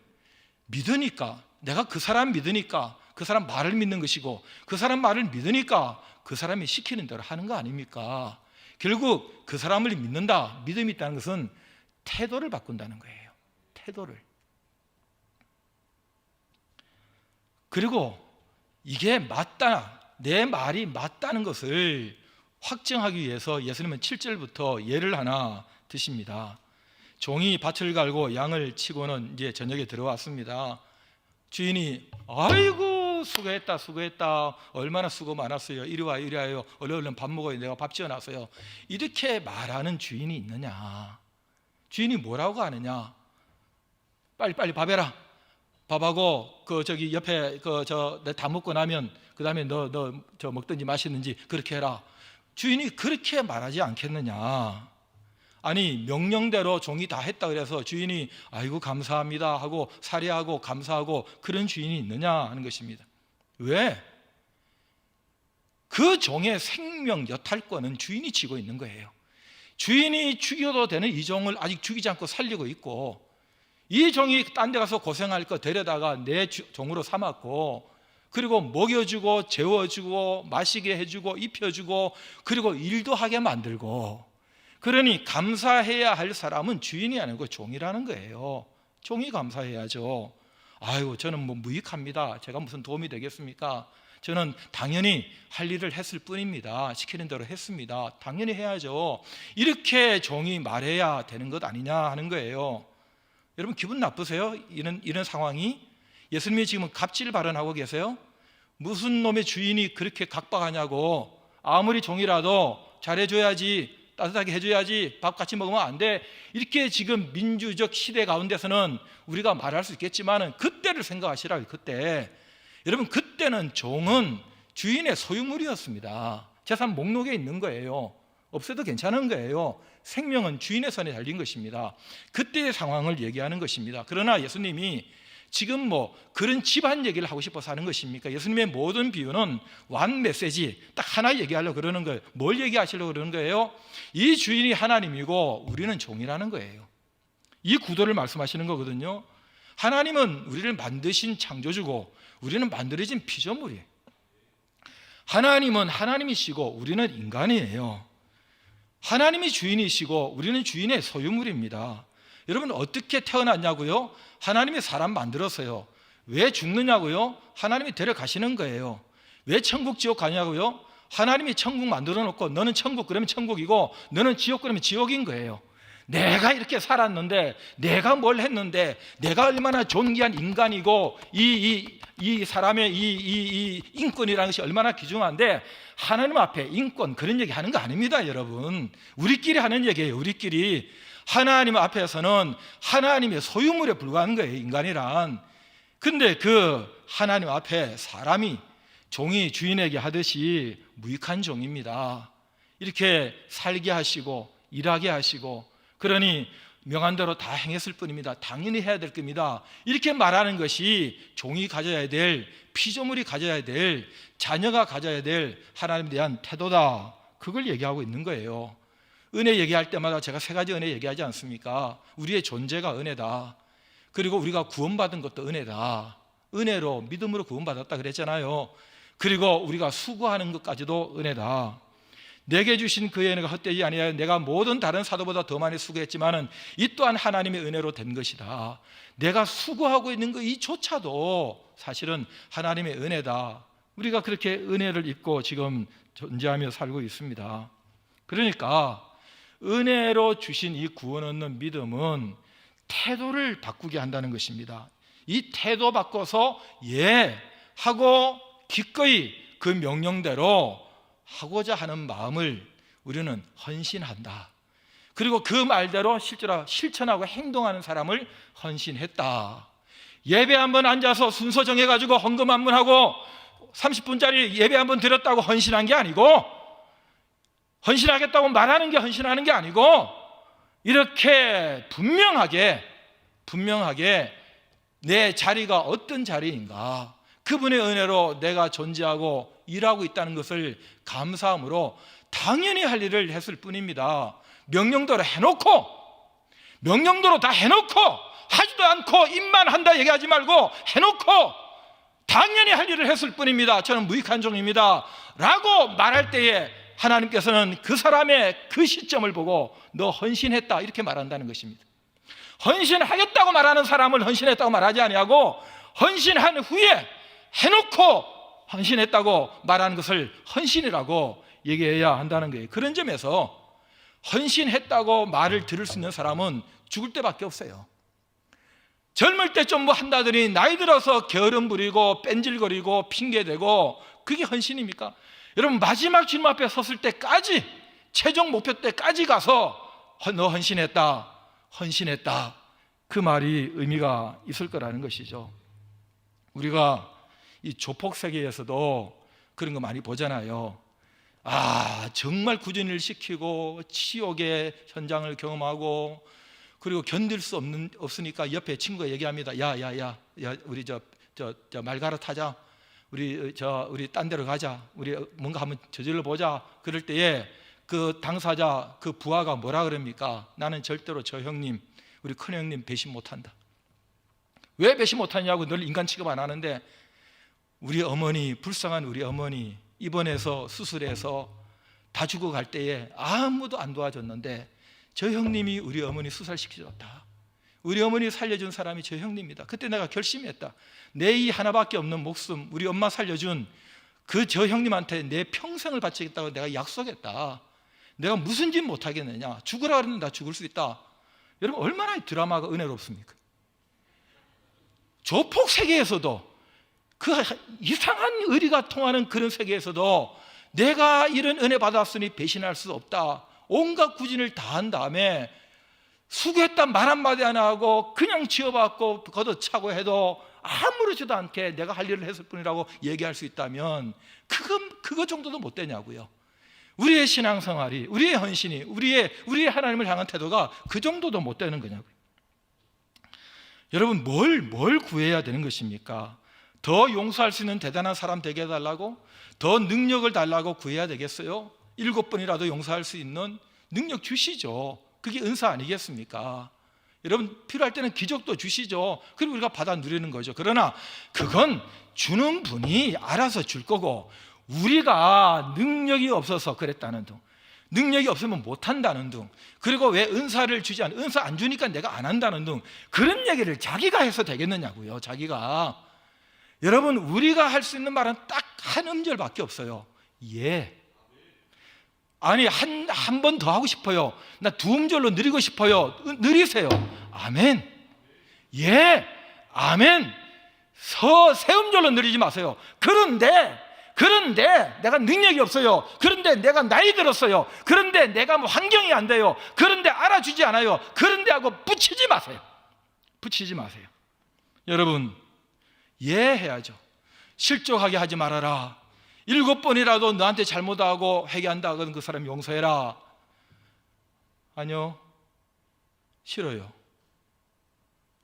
믿으니까, 내가 그 사람 믿으니까 그 사람 말을 믿는 것이고, 그 사람 말을 믿으니까 그 사람이 시키는 대로 하는 거 아닙니까? 결국 그 사람을 믿는다, 믿음이 있다는 것은 태도를 바꾼다는 거예요. 태도를. 그리고 이게 맞다, 내 말이 맞다는 것을 확증하기 위해서 예수님은 7절부터 예를 하나 드십니다. 종이 밭을 갈고 양을 치고는 이제 저녁에 들어왔습니다. 주인이 아이고 수고했다 수고했다, 얼마나 수고 많았어요, 이리 와 이리 와요, 얼른 밥 먹어요, 내가 밥 지어놨어요, 이렇게 말하는 주인이 있느냐? 주인이 뭐라고 하느냐? 빨리 밥 해라, 밥하고 그 저기 옆에 그 저 다 먹고 나면 그 다음에 너 저 먹든지 마시든지 그렇게 해라. 주인이 그렇게 말하지 않겠느냐? 아니 명령대로 종이 다 했다 그래서 주인이 아이고 감사합니다 하고 사례하고 감사하고 그런 주인이 있느냐 하는 것입니다. 왜? 그 종의 생명 여탈권은 주인이 쥐고 있는 거예요. 주인이 죽여도 되는 이 종을 아직 죽이지 않고 살리고 있고, 이 종이 딴 데 가서 고생할 거 데려다가 내 종으로 삼았고, 그리고 먹여주고 재워주고 마시게 해주고 입혀주고 그리고 일도 하게 만들고, 그러니 감사해야 할 사람은 주인이 아니고 종이라는 거예요. 종이 감사해야죠. 아이고 저는 뭐 무익합니다, 제가 무슨 도움이 되겠습니까? 저는 당연히 할 일을 했을 뿐입니다, 시키는 대로 했습니다, 당연히 해야죠. 이렇게 종이 말해야 되는 것 아니냐 하는 거예요. 여러분 기분 나쁘세요? 이런 상황이? 예수님이 지금 갑질 발언하고 계세요? 무슨 놈의 주인이 그렇게 각박하냐고, 아무리 종이라도 잘해줘야지, 따뜻하게 해줘야지, 밥 같이 먹으면 안 돼, 이렇게 지금 민주적 시대 가운데서는 우리가 말할 수 있겠지만 그때를 생각하시라고요. 그때 여러분, 그때는 종은 주인의 소유물이었습니다. 재산 목록에 있는 거예요. 없어도 괜찮은 거예요. 생명은 주인의 손에 달린 것입니다. 그때의 상황을 얘기하는 것입니다. 그러나 예수님이 지금 뭐 그런 집안 얘기를 하고 싶어서 하는 것입니까? 예수님의 모든 비유는 완 메시지 딱 하나 얘기하려고 그러는 거예요. 뭘 얘기하시려고 그러는 거예요? 이 주인이 하나님이고 우리는 종이라는 거예요. 이 구도를 말씀하시는 거거든요. 하나님은 우리를 만드신 창조주고 우리는 만들어진 피조물이에요. 하나님은 하나님이시고 우리는 인간이에요. 하나님이 주인이시고 우리는 주인의 소유물입니다. 여러분 어떻게 태어났냐고요? 하나님이 사람 만들었어요. 왜 죽느냐고요? 하나님이 데려가시는 거예요. 왜 천국 지옥 가냐고요? 하나님이 천국 만들어 놓고 너는 천국 그러면 천국이고 너는 지옥 그러면 지옥인 거예요. 내가 이렇게 살았는데, 내가 뭘 했는데, 내가 얼마나 존귀한 인간이고 이 사람의 이 인권이라는 것이 얼마나 귀중한데 하나님 앞에 인권 그런 얘기 하는 거 아닙니다. 여러분 우리끼리 하는 얘기예요. 우리끼리. 하나님 앞에서는 하나님의 소유물에 불과한 거예요, 인간이란. 근데 그 하나님 앞에 사람이, 종이 주인에게 하듯이 무익한 종입니다. 이렇게 살게 하시고 일하게 하시고, 그러니 명한 대로 다 행했을 뿐입니다, 당연히 해야 될 겁니다, 이렇게 말하는 것이 종이 가져야 될, 피조물이 가져야 될, 자녀가 가져야 될 하나님에 대한 태도다. 그걸 얘기하고 있는 거예요. 은혜 얘기할 때마다 제가 세 가지 은혜 얘기하지 않습니까? 우리의 존재가 은혜다. 그리고 우리가 구원받은 것도 은혜다. 은혜로 믿음으로 구원받았다 그랬잖아요. 그리고 우리가 수고하는 것까지도 은혜다. 내게 주신 그의 은혜가 헛되지 아니하여 내가 모든 다른 사도보다 더 많이 수고했지만은 이 또한 하나님의 은혜로 된 것이다. 내가 수고하고 있는 것 이조차도 사실은 하나님의 은혜다. 우리가 그렇게 은혜를 입고 지금 존재하며 살고 있습니다. 그러니까 은혜로 주신 이 구원 얻는 믿음은 태도를 바꾸게 한다는 것입니다. 이 태도 바꿔서 예 하고 기꺼이 그 명령대로 하고자 하는 마음을 우리는 헌신한다. 그리고 그 말대로 실제로 실천하고 행동하는 사람을 헌신했다. 예배 한번 앉아서 순서 정해가지고 헌금 한번 하고 30분짜리 예배 한번 드렸다고 헌신한 게 아니고, 헌신하겠다고 말하는 게 헌신하는 게 아니고, 이렇게 분명하게 내 자리가 어떤 자리인가, 그분의 은혜로 내가 존재하고 일하고 있다는 것을 감사함으로 당연히 할 일을 했을 뿐입니다. 명령대로 다 해놓고 하지도 않고 입만 한다 얘기하지 말고 해놓고 당연히 할 일을 했을 뿐입니다. 저는 무익한 종입니다 라고 말할 때에 하나님께서는 그 사람의 그 시점을 보고 너 헌신했다 이렇게 말한다는 것입니다. 헌신하겠다고 말하는 사람을 헌신했다고 말하지 아니하고, 헌신한 후에 해놓고 헌신했다고 말하는 것을 헌신이라고 얘기해야 한다는 거예요. 그런 점에서 헌신했다고 말을 들을 수 있는 사람은 죽을 때밖에 없어요. 젊을 때 좀 뭐 한다더니 나이 들어서 게으름 부리고 뺀질거리고 핑계대고 그게 헌신입니까? 여러분, 마지막 주님 앞에 섰을 때까지, 최종 목표 때까지 가서 너 헌신했다, 헌신했다, 그 말이 의미가 있을 거라는 것이죠. 우리가 이 조폭 세계에서도 그런 거 많이 보잖아요. 정말 꾸준히를 시키고 치욕의 현장을 경험하고, 그리고 견딜 수 없으니까 옆에 친구가 얘기합니다. 야, 우리 말 갈아타자. 우리 딴 데로 가자. 우리 뭔가 한번 저질러 보자. 그럴 때에 그 당사자, 그 부하가 뭐라 그럽니까? 나는 절대로 저 형님, 우리 큰 형님 배신 못한다. 왜 배신 못하냐고 늘 인간 취급 안 하는데, 우리 어머니, 불쌍한 우리 어머니 입원해서 수술해서 다 죽어갈 때에 아무도 안 도와줬는데 저 형님이 우리 어머니 수살시켜줬다. 우리 어머니 살려준 사람이 저 형님이다. 그때 내가 결심했다. 내 이 하나밖에 없는 목숨, 우리 엄마 살려준 그 저 형님한테 내 평생을 바치겠다고 내가 약속했다. 내가 무슨 짓 못하겠느냐. 죽으라 그랬는데 나 죽을 수 있다. 여러분, 얼마나 드라마가 은혜롭습니까? 조폭 세계에서도, 그 이상한 의리가 통하는 그런 세계에서도 내가 이런 은혜 받았으니 배신할 수 없다. 온갖 구진을 다 한 다음에 수고했다 말 한마디 안 하고 그냥 지어받고 걷어차고 해도 아무렇지도 않게 내가 할 일을 했을 뿐이라고 얘기할 수 있다면 그거 정도도 못 되냐고요. 우리의 신앙생활이, 우리의 헌신이, 우리의 하나님을 향한 태도가 그 정도도 못 되는 거냐고요. 여러분, 뭘 구해야 되는 것입니까? 더 용서할 수 있는 대단한 사람 되게 해달라고? 더 능력을 달라고 구해야 되겠어요? 7번이라도 용서할 수 있는 능력 주시죠. 그게 은사 아니겠습니까? 여러분, 필요할 때는 기적도 주시죠. 그리고 우리가 받아 누리는 거죠. 그러나 그건 주는 분이 알아서 줄 거고, 우리가 능력이 없어서 그랬다는 둥, 능력이 없으면 못한다는 둥, 그리고 왜 은사를 주지 않아, 은사 안 주니까 내가 안 한다는 둥, 그런 얘기를 자기가 해서 되겠느냐고요. 자기가. 여러분, 우리가 할 수 있는 말은 딱 한 음절밖에 없어요. 예. 아니, 한 번 더 하고 싶어요. 나 2음절로 누리고 싶어요. 누리세요. 아멘. 예. 아멘. 세 음절로 누리지 마세요. 그런데 내가 능력이 없어요. 그런데 내가 나이 들었어요. 그런데 내가 뭐 환경이 안 돼요. 그런데 알아주지 않아요. 그런데 하고 붙이지 마세요. 붙이지 마세요. 여러분, 해야죠. 실족하게 하지 말아라. 7번이라도 너한테 잘못하고 회개한다 그러면 그 사람 용서해라. 아니요, 싫어요.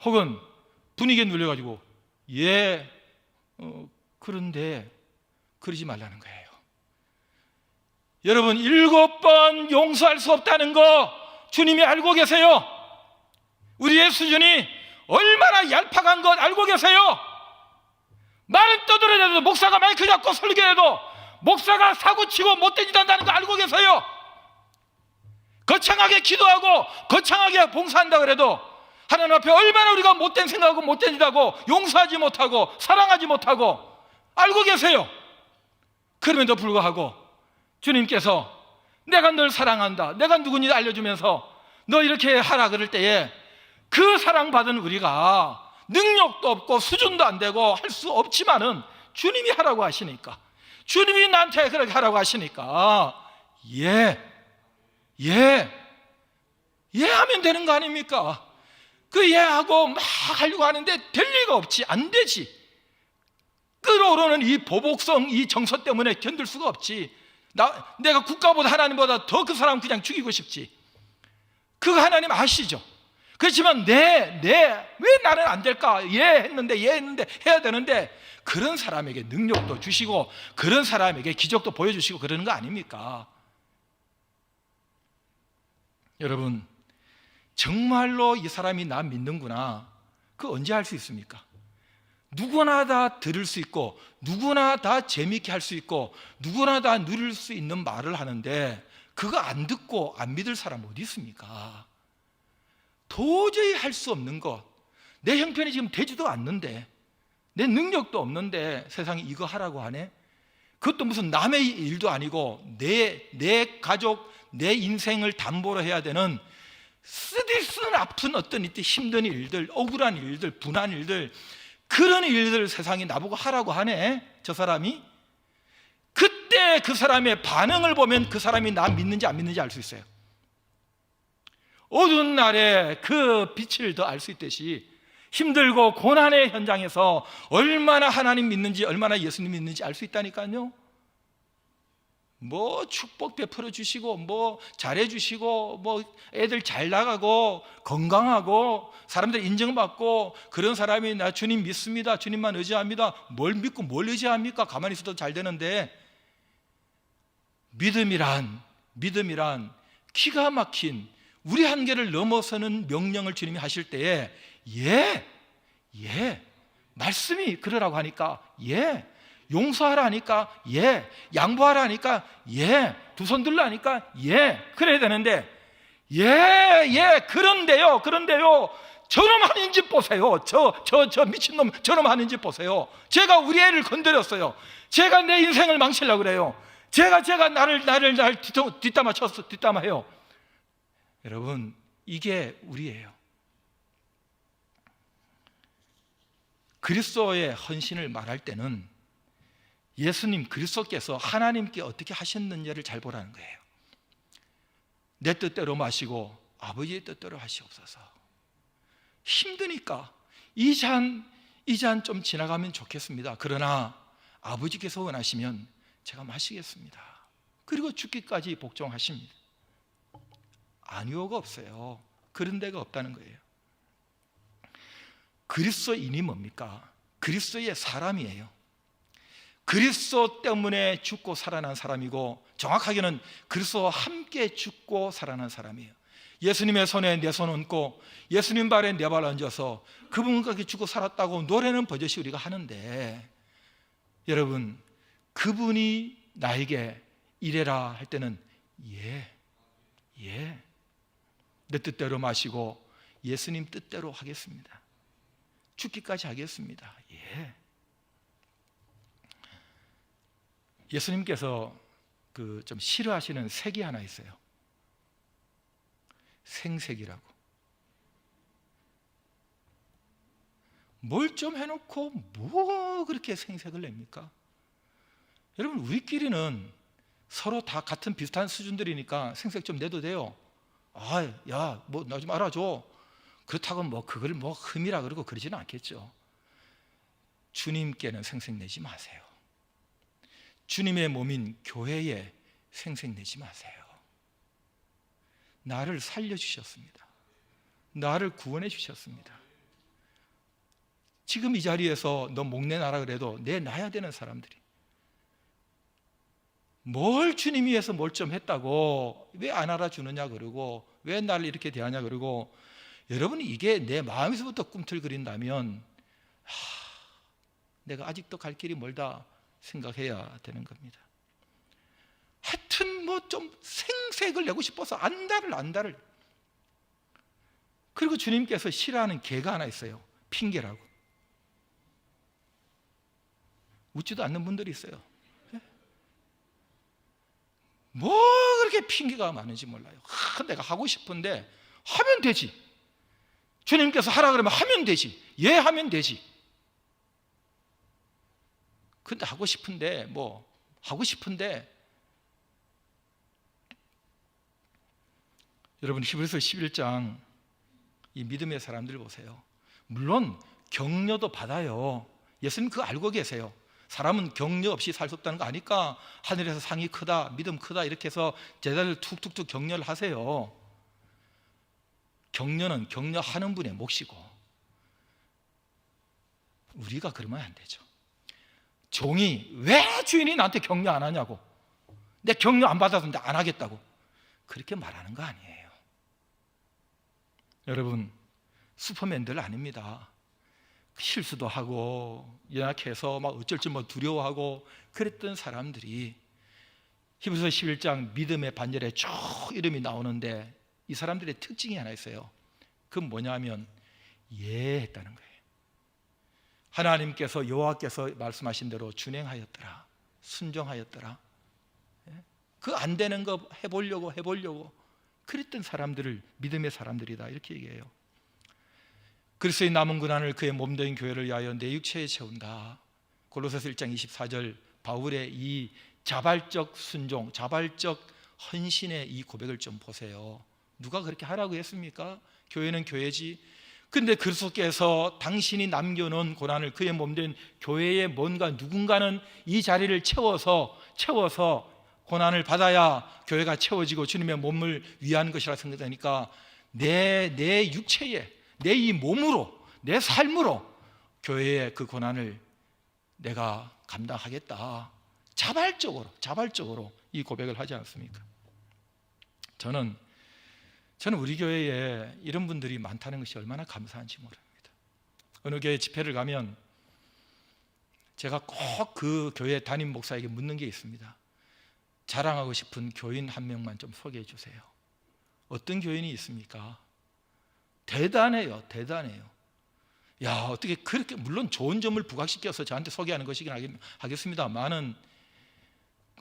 혹은 분위기에 눌려가지고 그런데 그러지 말라는 거예요. 여러분, 7번 용서할 수 없다는 거 주님이 알고 계세요. 우리의 수준이 얼마나 얄팍한 것 알고 계세요. 말은 떠들어내도 목사가 마이크 잡고 설교해도 목사가 사고치고 못된 짓 한다는 거 알고 계세요. 거창하게 기도하고 거창하게 봉사한다 그래도 하나님 앞에 얼마나 우리가 못된 생각하고 못된 짓하고 용서하지 못하고 사랑하지 못하고 알고 계세요. 그럼에도 불구하고 주님께서 내가 널 사랑한다, 내가 누구니 알려주면서 너 이렇게 하라 그럴 때에 그 사랑받은 우리가 능력도 없고 수준도 안 되고 할 수 없지만은 주님이 하라고 하시니까, 주님이 나한테 그렇게 하라고 하시니까 하면 되는 거 아닙니까? 그 하고 막 하려고 하는데 될 리가 없지. 안 되지. 끓어오르는 이 보복성, 이 정서 때문에 견딜 수가 없지. 내가 국가보다 하나님보다 더 그 사람 그냥 죽이고 싶지. 그거 하나님 아시죠? 그렇지만 왜 나는 안 될까? 했는데 해야 되는데, 그런 사람에게 능력도 주시고 그런 사람에게 기적도 보여주시고 그러는 거 아닙니까? 여러분, 정말로 이 사람이 나 믿는구나, 그거 언제 할 수 있습니까? 누구나 다 들을 수 있고 누구나 다 재미있게 할 수 있고 누구나 다 누릴 수 있는 말을 하는데, 그거 안 듣고 안 믿을 사람 어디 있습니까? 도저히 할 수 없는 것, 내 형편이 지금 되지도 않는데 내 능력도 없는데 세상에 이거 하라고 하네? 그것도 무슨 남의 일도 아니고 내 가족, 내 인생을 담보로 해야 되는 쓰디쓴 아픈 어떤 이때 힘든 일들, 억울한 일들, 분한 일들, 그런 일들을 세상이 나보고 하라고 하네. 저 사람이. 그때 그 사람의 반응을 보면 그 사람이 나 믿는지 안 믿는지 알 수 있어요. 어두운 날에 그 빛을 더 알 수 있듯이 힘들고 고난의 현장에서 얼마나 하나님 믿는지, 얼마나 예수님 믿는지 알 수 있다니까요. 뭐 축복 베풀어 주시고, 뭐 잘해 주시고, 뭐 애들 잘 나가고 건강하고 사람들 인정받고, 그런 사람이 나 주님 믿습니다, 주님만 의지합니다. 뭘 믿고 뭘 의지합니까? 가만히 있어도 잘 되는데. 믿음이란 기가 막힌 우리 한계를 넘어서는 명령을 주님이 하실 때에 말씀이 그러라고 하니까 용서하라 하니까 양보하라 하니까 두 손 들라 하니까 그래야 되는데 그런데요 저놈 하는 짓 보세요. 저 미친놈 저놈 하는 짓 보세요. 제가 우리 애를 건드렸어요. 제가 내 인생을 망치려고 그래요. 제가 나를 뒷담화 쳤어. 뒷담화해요. 여러분, 이게 우리예요. 그리스도의 헌신을 말할 때는 예수님 그리스도께서 하나님께 어떻게 하셨는지를 잘 보라는 거예요. 내 뜻대로 마시고 아버지의 뜻대로 하시옵소서. 힘드니까 이 잔 좀 지나가면 좋겠습니다. 그러나 아버지께서 원하시면 제가 마시겠습니다. 그리고 죽기까지 복종하십니다. 아니오가 없어요. 그런 데가 없다는 거예요. 그리스도인이 뭡니까? 그리스도의 사람이에요. 그리스도 때문에 죽고 살아난 사람이고, 정확하게는 그리스도와 함께 죽고 살아난 사람이에요. 예수님의 손에 내 손 얹고 예수님 발에 내 발 얹어서 그분과 죽고 살았다고 노래는 버젓이 우리가 하는데, 여러분, 그분이 나에게 이래라 할 때는 내 뜻대로 마시고 예수님 뜻대로 하겠습니다. 죽기까지 하겠습니다. 예수님께서 그 좀 싫어하시는 색이 하나 있어요. 생색이라고. 뭘 좀 해놓고 뭐 그렇게 생색을 냅니까? 여러분, 우리끼리는 서로 다 같은 비슷한 수준들이니까 생색 좀 내도 돼요. 뭐 나 좀 알아줘. 그렇다고 뭐 그걸 뭐 흠이라 그러고 그러지는 않겠죠. 주님께는 생색 내지 마세요. 주님의 몸인 교회에 생색 내지 마세요. 나를 살려주셨습니다. 나를 구원해 주셨습니다. 지금 이 자리에서 너 목내놔라 그래도 내놔야 되는 사람들이, 뭘 주님 위해서 뭘 좀 했다고 왜 안 알아주느냐 그러고, 왜 나를 이렇게 대하냐 그러고, 여러분이 이게 내 마음에서부터 꿈틀거린다면 내가 아직도 갈 길이 멀다 생각해야 되는 겁니다. 하여튼 뭐 좀 생색을 내고 싶어서 안달을. 그리고 주님께서 싫어하는 개가 하나 있어요. 핑계라고. 웃지도 않는 분들이 있어요. 뭐 그렇게 핑계가 많은지 몰라요. 내가 하고 싶은데 하면 되지. 주님께서 하라 그러면 하면 되지. 하면 되지. 근데 하고 싶은데 여러분, 히브리서 11장 이 믿음의 사람들 보세요. 물론 격려도 받아요. 예수님 그거 알고 계세요. 사람은 격려 없이 살 수 없다는 거 아니까 하늘에서 상이 크다, 믿음 크다 이렇게 해서 제자들 툭툭툭 격려를 하세요. 격려는 격려하는 분의 몫이고, 우리가 그러면 안 되죠. 종이 왜 주인이 나한테 격려 안 하냐고, 내 격려 안 받았는데 안 하겠다고 그렇게 말하는 거 아니에요. 여러분, 슈퍼맨들 아닙니다. 실수도 하고 연약해서 막 어쩔 줄 뭐 두려워하고 그랬던 사람들이 히브리서 11장 믿음의 반절에 쭉 이름이 나오는데, 이 사람들의 특징이 하나 있어요. 그건 뭐냐면 했다는 거예요. 하나님께서 여호와께서 말씀하신 대로 준행하였더라, 순종하였더라. 그 안 되는 거 해보려고 그랬던 사람들을 믿음의 사람들이다, 이렇게 얘기해요. 그리스도의 남은 고난을 그의 몸된 교회를 위하여 내 육체에 채운다. 골로새서 1장 24절 바울의 이 자발적 순종, 자발적 헌신의 이 고백을 좀 보세요. 누가 그렇게 하라고 했습니까? 교회는 교회지. 근데 그리스도께서 당신이 남겨놓은 고난을 그의 몸된 교회에 뭔가 누군가는 이 자리를 채워서 고난을 받아야 교회가 채워지고 주님의 몸을 위한 것이라 생각되니까 내 육체에, 내 이 몸으로, 내 삶으로 교회의 그 고난을 내가 감당하겠다. 자발적으로 이 고백을 하지 않습니까? 저는 우리 교회에 이런 분들이 많다는 것이 얼마나 감사한지 모릅니다. 어느 교회 집회를 가면 제가 꼭 그 교회 담임 목사에게 묻는 게 있습니다. 자랑하고 싶은 교인 한 명만 좀 소개해 주세요. 어떤 교인이 있습니까? 대단해요. 야, 어떻게 그렇게, 물론 좋은 점을 부각시켜서 저한테 소개하는 것이긴 하겠습니다만은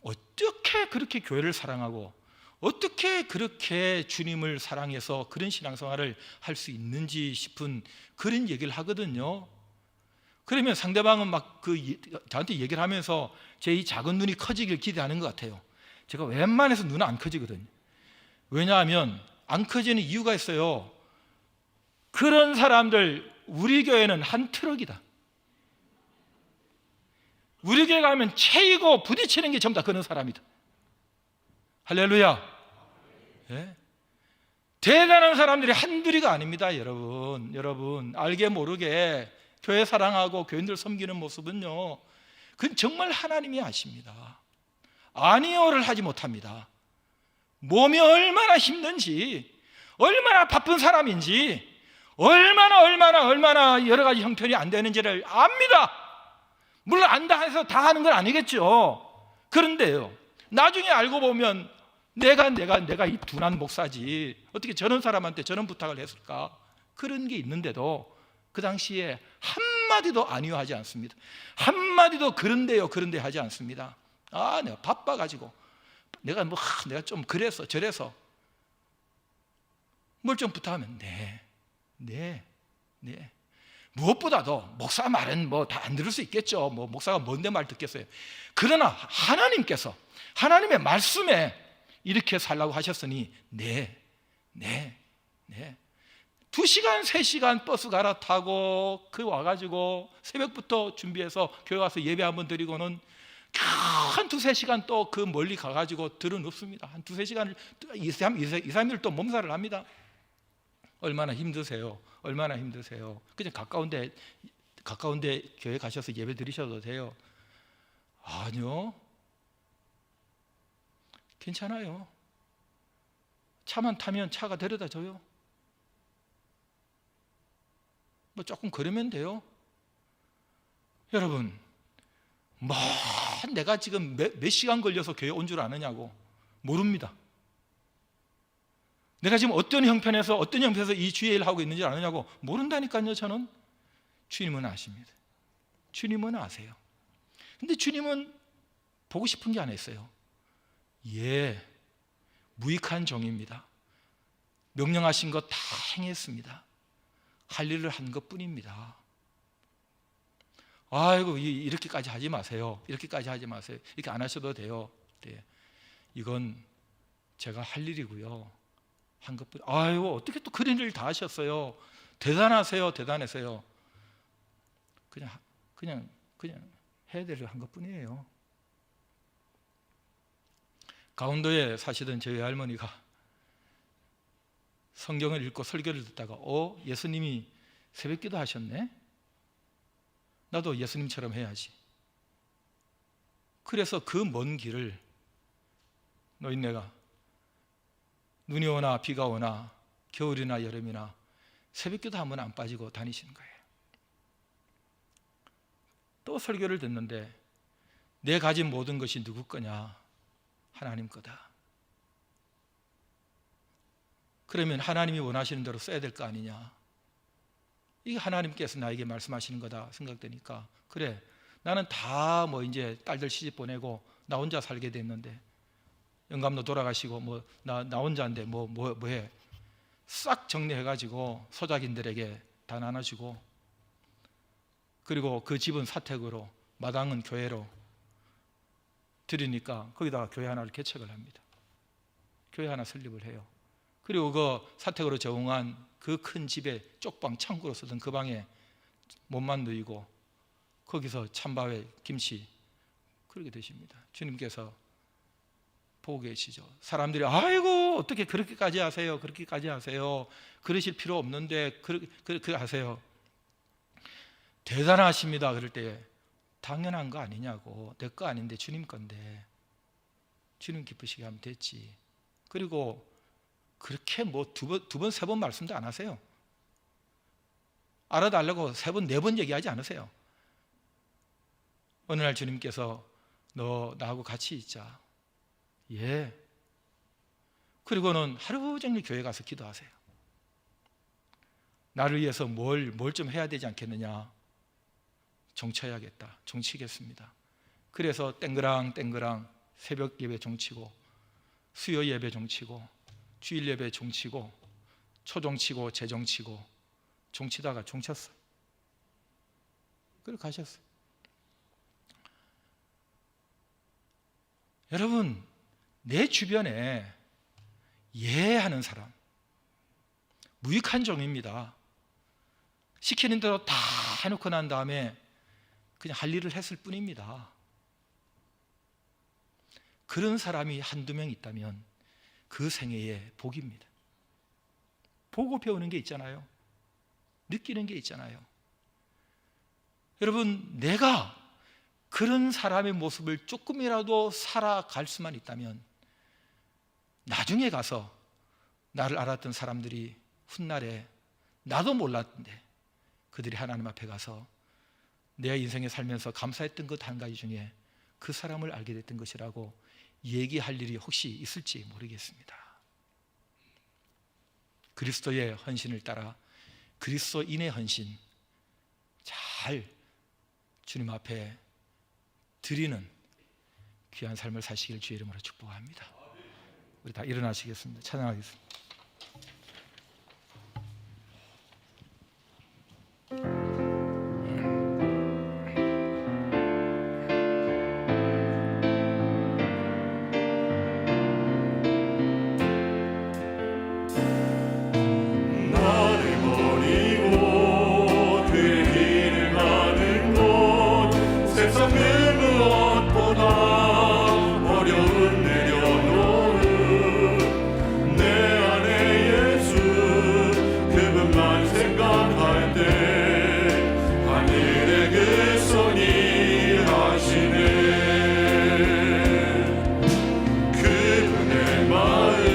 어떻게 그렇게 교회를 사랑하고 어떻게 그렇게 주님을 사랑해서 그런 신앙생활을 할 수 있는지 싶은 그런 얘기를 하거든요. 그러면 상대방은 막 저한테 얘기를 하면서 제 이 작은 눈이 커지길 기대하는 것 같아요. 제가 웬만해서 눈은 안 커지거든요. 왜냐하면 안 커지는 이유가 있어요. 그런 사람들, 우리 교회는 한 트럭이다. 우리 교회 가면 채이고 부딪히는 게 전부 다 그런 사람이다. 할렐루야. 예? 대단한 사람들이 한둘이가 아닙니다. 여러분 알게 모르게 교회 사랑하고 교인들 섬기는 모습은요, 그건 정말 하나님이 아십니다. 아니요를 하지 못합니다. 몸이 얼마나 힘든지, 얼마나 바쁜 사람인지, 얼마나 여러 가지 형편이 안 되는지를 압니다. 물론 안다 해서 다 하는 건 아니겠죠. 그런데요, 나중에 알고 보면 내가 이 둔한 목사지 어떻게 저런 사람한테 저런 부탁을 했을까, 그런 게 있는데도 그 당시에 한마디도 아니요 하지 않습니다. 한마디도 그런데 하지 않습니다. 내가 바빠가지고 내가 좀 그래서 저래서 뭘 좀 부탁하면 네. 무엇보다도 목사 말은 뭐 다 안 들을 수 있겠죠. 뭐 목사가 뭔데 말 듣겠어요. 그러나 하나님께서 하나님의 말씀에 이렇게 살라고 하셨으니 네. 2시간 3시간 버스 갈아타고 와가지고 새벽부터 준비해서 교회 가서 예배 한번 드리고는 한 2-3시간 또 그 멀리 가가지고 들어눕습니다. 한 2-3시간을 2-3일 또 몸살을 합니다. 얼마나 힘드세요. 그냥 가까운데 교회 가셔서 예배 드리셔도 돼요. 아니요, 괜찮아요. 차만 타면 차가 데려다 줘요. 뭐 조금 걸으면 돼요. 여러분, 내가 지금 몇 시간 걸려서 교회 온 줄 아느냐고. 모릅니다. 내가 지금 어떤 형편에서 이 주의 일을 하고 있는지 아느냐고. 모른다니까요. 저는. 주님은 아십니다. 주님은 아세요. 근데 주님은 보고 싶은 게 하나 있어요. 무익한 종입니다. 명령하신 것 다 행했습니다. 할 일을 한 것뿐입니다. 아이고, 이렇게까지 하지 마세요. 이렇게 안 하셔도 돼요. 네. 이건 제가 할 일이고요. 한 것뿐. 아이고, 어떻게 또 그런 일을 다 하셨어요. 대단하세요. 그냥 해야 될 일 한 것뿐이에요. 강원도에 사시던 저희 할머니가 성경을 읽고 설교를 듣다가 예수님이 새벽기도 하셨네? 나도 예수님처럼 해야지. 그래서 그 먼 길을 노인네가 눈이 오나 비가 오나 겨울이나 여름이나 새벽기도 한 번 안 빠지고 다니시는 거예요. 또 설교를 듣는데 내 가진 모든 것이 누구 거냐? 하나님 거다. 그러면 하나님이 원하시는 대로 써야 될 거 아니냐? 이게 하나님께서 나에게 말씀하시는 거다 생각되니까, 그래, 나는 다 뭐 이제 딸들 시집 보내고 나 혼자 살게 됐는데, 영감도 돌아가시고 뭐 나 혼자인데 뭐해, 싹 정리해가지고 소작인들에게 다 나눠주고, 그리고 그 집은 사택으로, 마당은 교회로 드리니까 거기다가 교회 하나를 개척을 합니다. 교회 하나 설립을 해요. 그리고 그 사택으로 적응한 그 큰 집에 쪽방 창고로 쓰던 그 방에 몸만 누이고 거기서 찬밥에 김치 그렇게 드십니다. 주님께서 보고 계시죠. 사람들이 아이고 어떻게 그렇게까지 하세요? 그렇게까지 하세요? 그러실 필요 없는데 그렇게 하세요. 대단하십니다. 그럴 때 당연한 거 아니냐고, 내 거 아닌데 주님 건데 주님 기쁘시게 하면 됐지. 그리고 그렇게 뭐 두 번, 세 번 말씀도 안 하세요. 알아달라고 세 번, 네 번 얘기하지 않으세요. 어느 날 주님께서 너 나하고 같이 있자. 예. 그리고는 하루 종일 교회 가서 기도하세요. 나를 위해서 뭘 좀 해야 되지 않겠느냐. 종쳐야겠다. 종치겠습니다. 그래서 땡그랑 새벽 예배 종치고, 수요 예배 종치고, 주일 예배 종치고, 초종치고, 재종치고, 종치다가 종쳤어. 그렇게 가셨어요. 여러분, 내 주변에 예하는 사람, 무익한 종입니다. 시키는 대로 다 해놓고 난 다음에 그냥 할 일을 했을 뿐입니다. 그런 사람이 한두 명 있다면 그 생애의 복입니다. 보고 배우는 게 있잖아요. 느끼는 게 있잖아요. 여러분, 내가 그런 사람의 모습을 조금이라도 살아갈 수만 있다면 나중에 가서 나를 알았던 사람들이 훗날에 나도 몰랐는데 그들이 하나님 앞에 가서 내 인생에 살면서 감사했던 것 한 가지 중에 그 사람을 알게 됐던 것이라고 얘기할 일이 혹시 있을지 모르겠습니다. 그리스도의 헌신을 따라 그리스도인의 헌신 잘 주님 앞에 드리는 귀한 삶을 사시길 주의 이름으로 축복합니다. 우리 다 일어나시겠습니다. 찬양하겠습니다. 나를 버리고 그의 길을 가는 것 세상 그 무엇보다 어려움 내려놓은 내 안에 예수 그분만 생각할 때 하늘의 그 손이 하시네 그분의 마음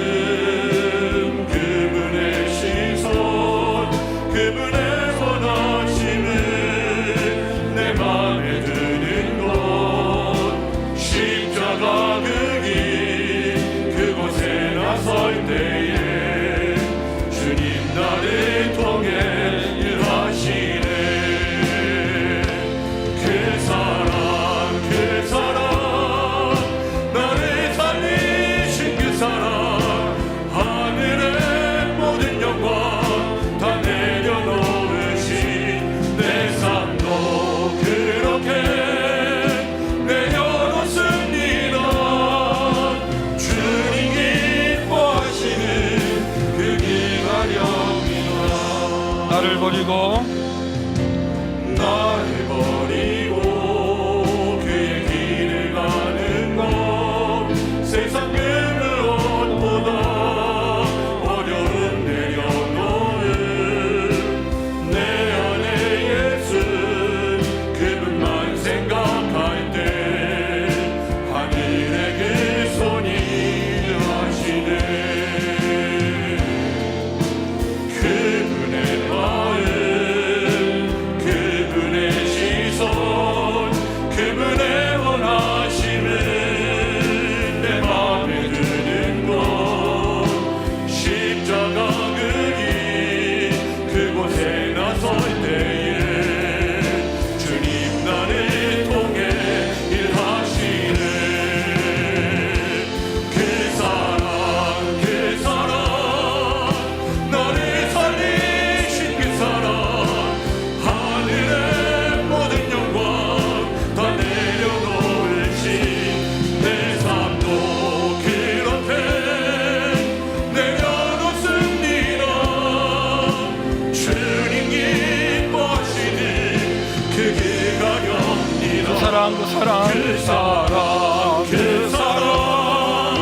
그 사랑, 그 사랑, 그 사랑,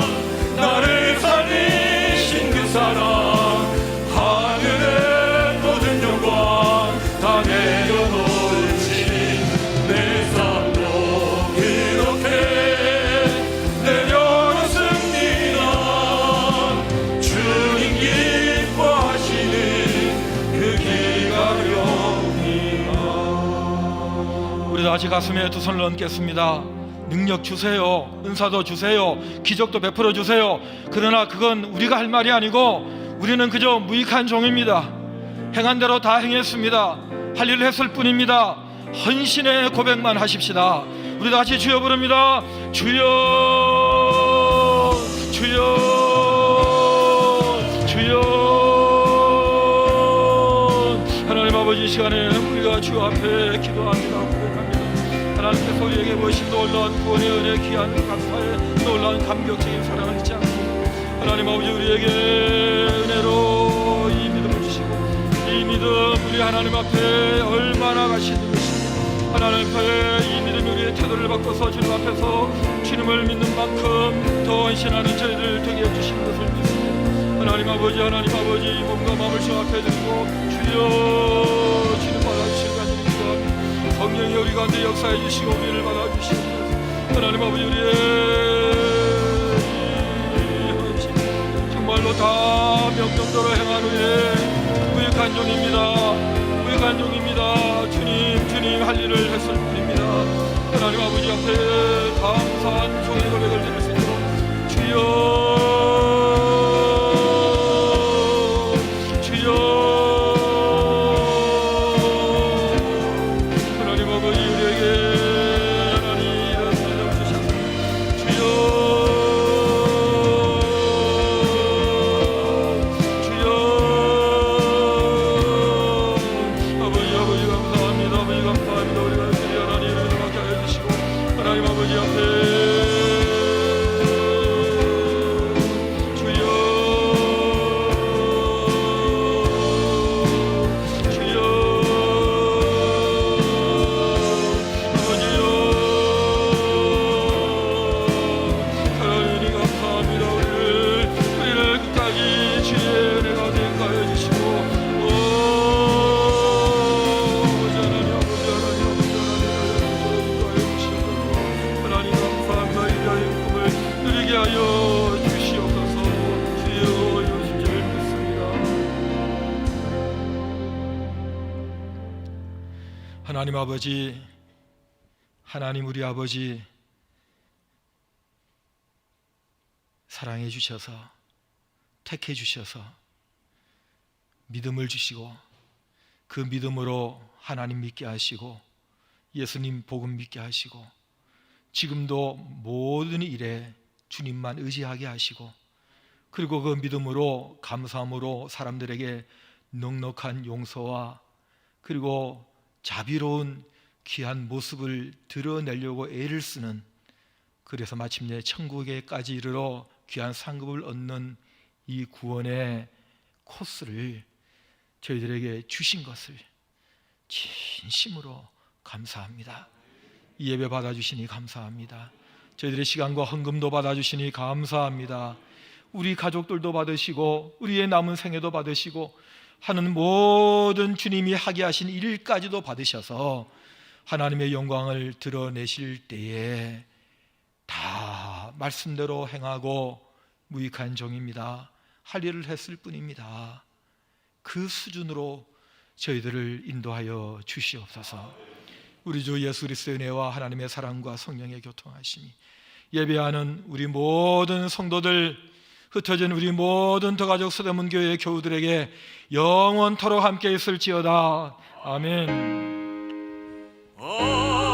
나를 살리신 그 사랑, 하늘의 모든 영광 다 내려놓으신 내 삶도 그렇게 내려놓습니다. 주님 기뻐하시는 그 길가 영원이라. 우리 다시 가슴에 두 손을 얹겠습니다. 능력 주세요. 은사도 주세요. 기적도 베풀어 주세요. 그러나 그건 우리가 할 말이 아니고 우리는 그저 무익한 종입니다. 행한 대로 다 행했습니다. 할 일을 했을 뿐입니다. 헌신의 고백만 하십시다. 우리 다시 주여 부릅니다. 주여, 주여, 주여. 하나님 아버지, 이 시간에 우리가 주 앞에 기도합니다. 고백합니다. 하나님께서 우리에게 무엇이 놀라운 구원의 은혜, 귀한 감사의 놀라운 감격적인 사랑을 잊지 않고 하나님 아버지, 우리에게 은혜로 이 믿음을 주시고 이 믿음 우리 하나님 앞에 얼마나 가시는 것입니다. 하나님 앞에 이 믿음이 우리의 태도를 바꿔서 주님 앞에서 주님을 믿는 만큼 더 헌신하는 저희들 되게 해주시는 것을 믿습니다. 하나님 아버지, 하나님 아버지, 몸과 마음을 주 앞에 드리고 주여 주님 받아주시길 간절히 기도합니다. 성령이 우리 가운데 역사해 주시고 우리를 받아주시옵소서. 하나님 아버지, 우리의 헌신 정말로 다 명령대로 행한 후에 무익한 종입니다. 무익한 종입니다. 주님, 주님 할 일을 했을 뿐입니다. 하나님 아버지 앞에 감사한 종의 고백을 드릴 수 있도록 주여, 하나님 아버지, 하나님 우리 아버지 사랑해 주셔서 택해 주셔서 믿음을 주시고 그 믿음으로 하나님 믿게 하시고 예수님 복음 믿게 하시고 지금도 모든 일에 주님만 의지하게 하시고 그리고 그 믿음으로 감사함으로 사람들에게 넉넉한 용서와 그리고 자비로운 귀한 모습을 드러내려고 애를 쓰는, 그래서 마침내 천국에까지 이르러 귀한 상급을 얻는 이 구원의 코스를 저희들에게 주신 것을 진심으로 감사합니다. 이 예배 받아주시니 감사합니다. 저희들의 시간과 헌금도 받아주시니 감사합니다. 우리 가족들도 받으시고 우리의 남은 생애도 받으시고 하는 모든 주님이 하게 하신 일까지도 받으셔서 하나님의 영광을 드러내실 때에 다 말씀대로 행하고 무익한 종입니다. 할 일을 했을 뿐입니다. 그 수준으로 저희들을 인도하여 주시옵소서. 우리 주 예수 그리스도의 은혜와 하나님의 사랑과 성령의 교통하심이 예배하는 우리 모든 성도들, 흩어진 우리 모든 더가족 서대문교회 교우들에게 영원토록 함께 있을지어다. 아멘. 아멘.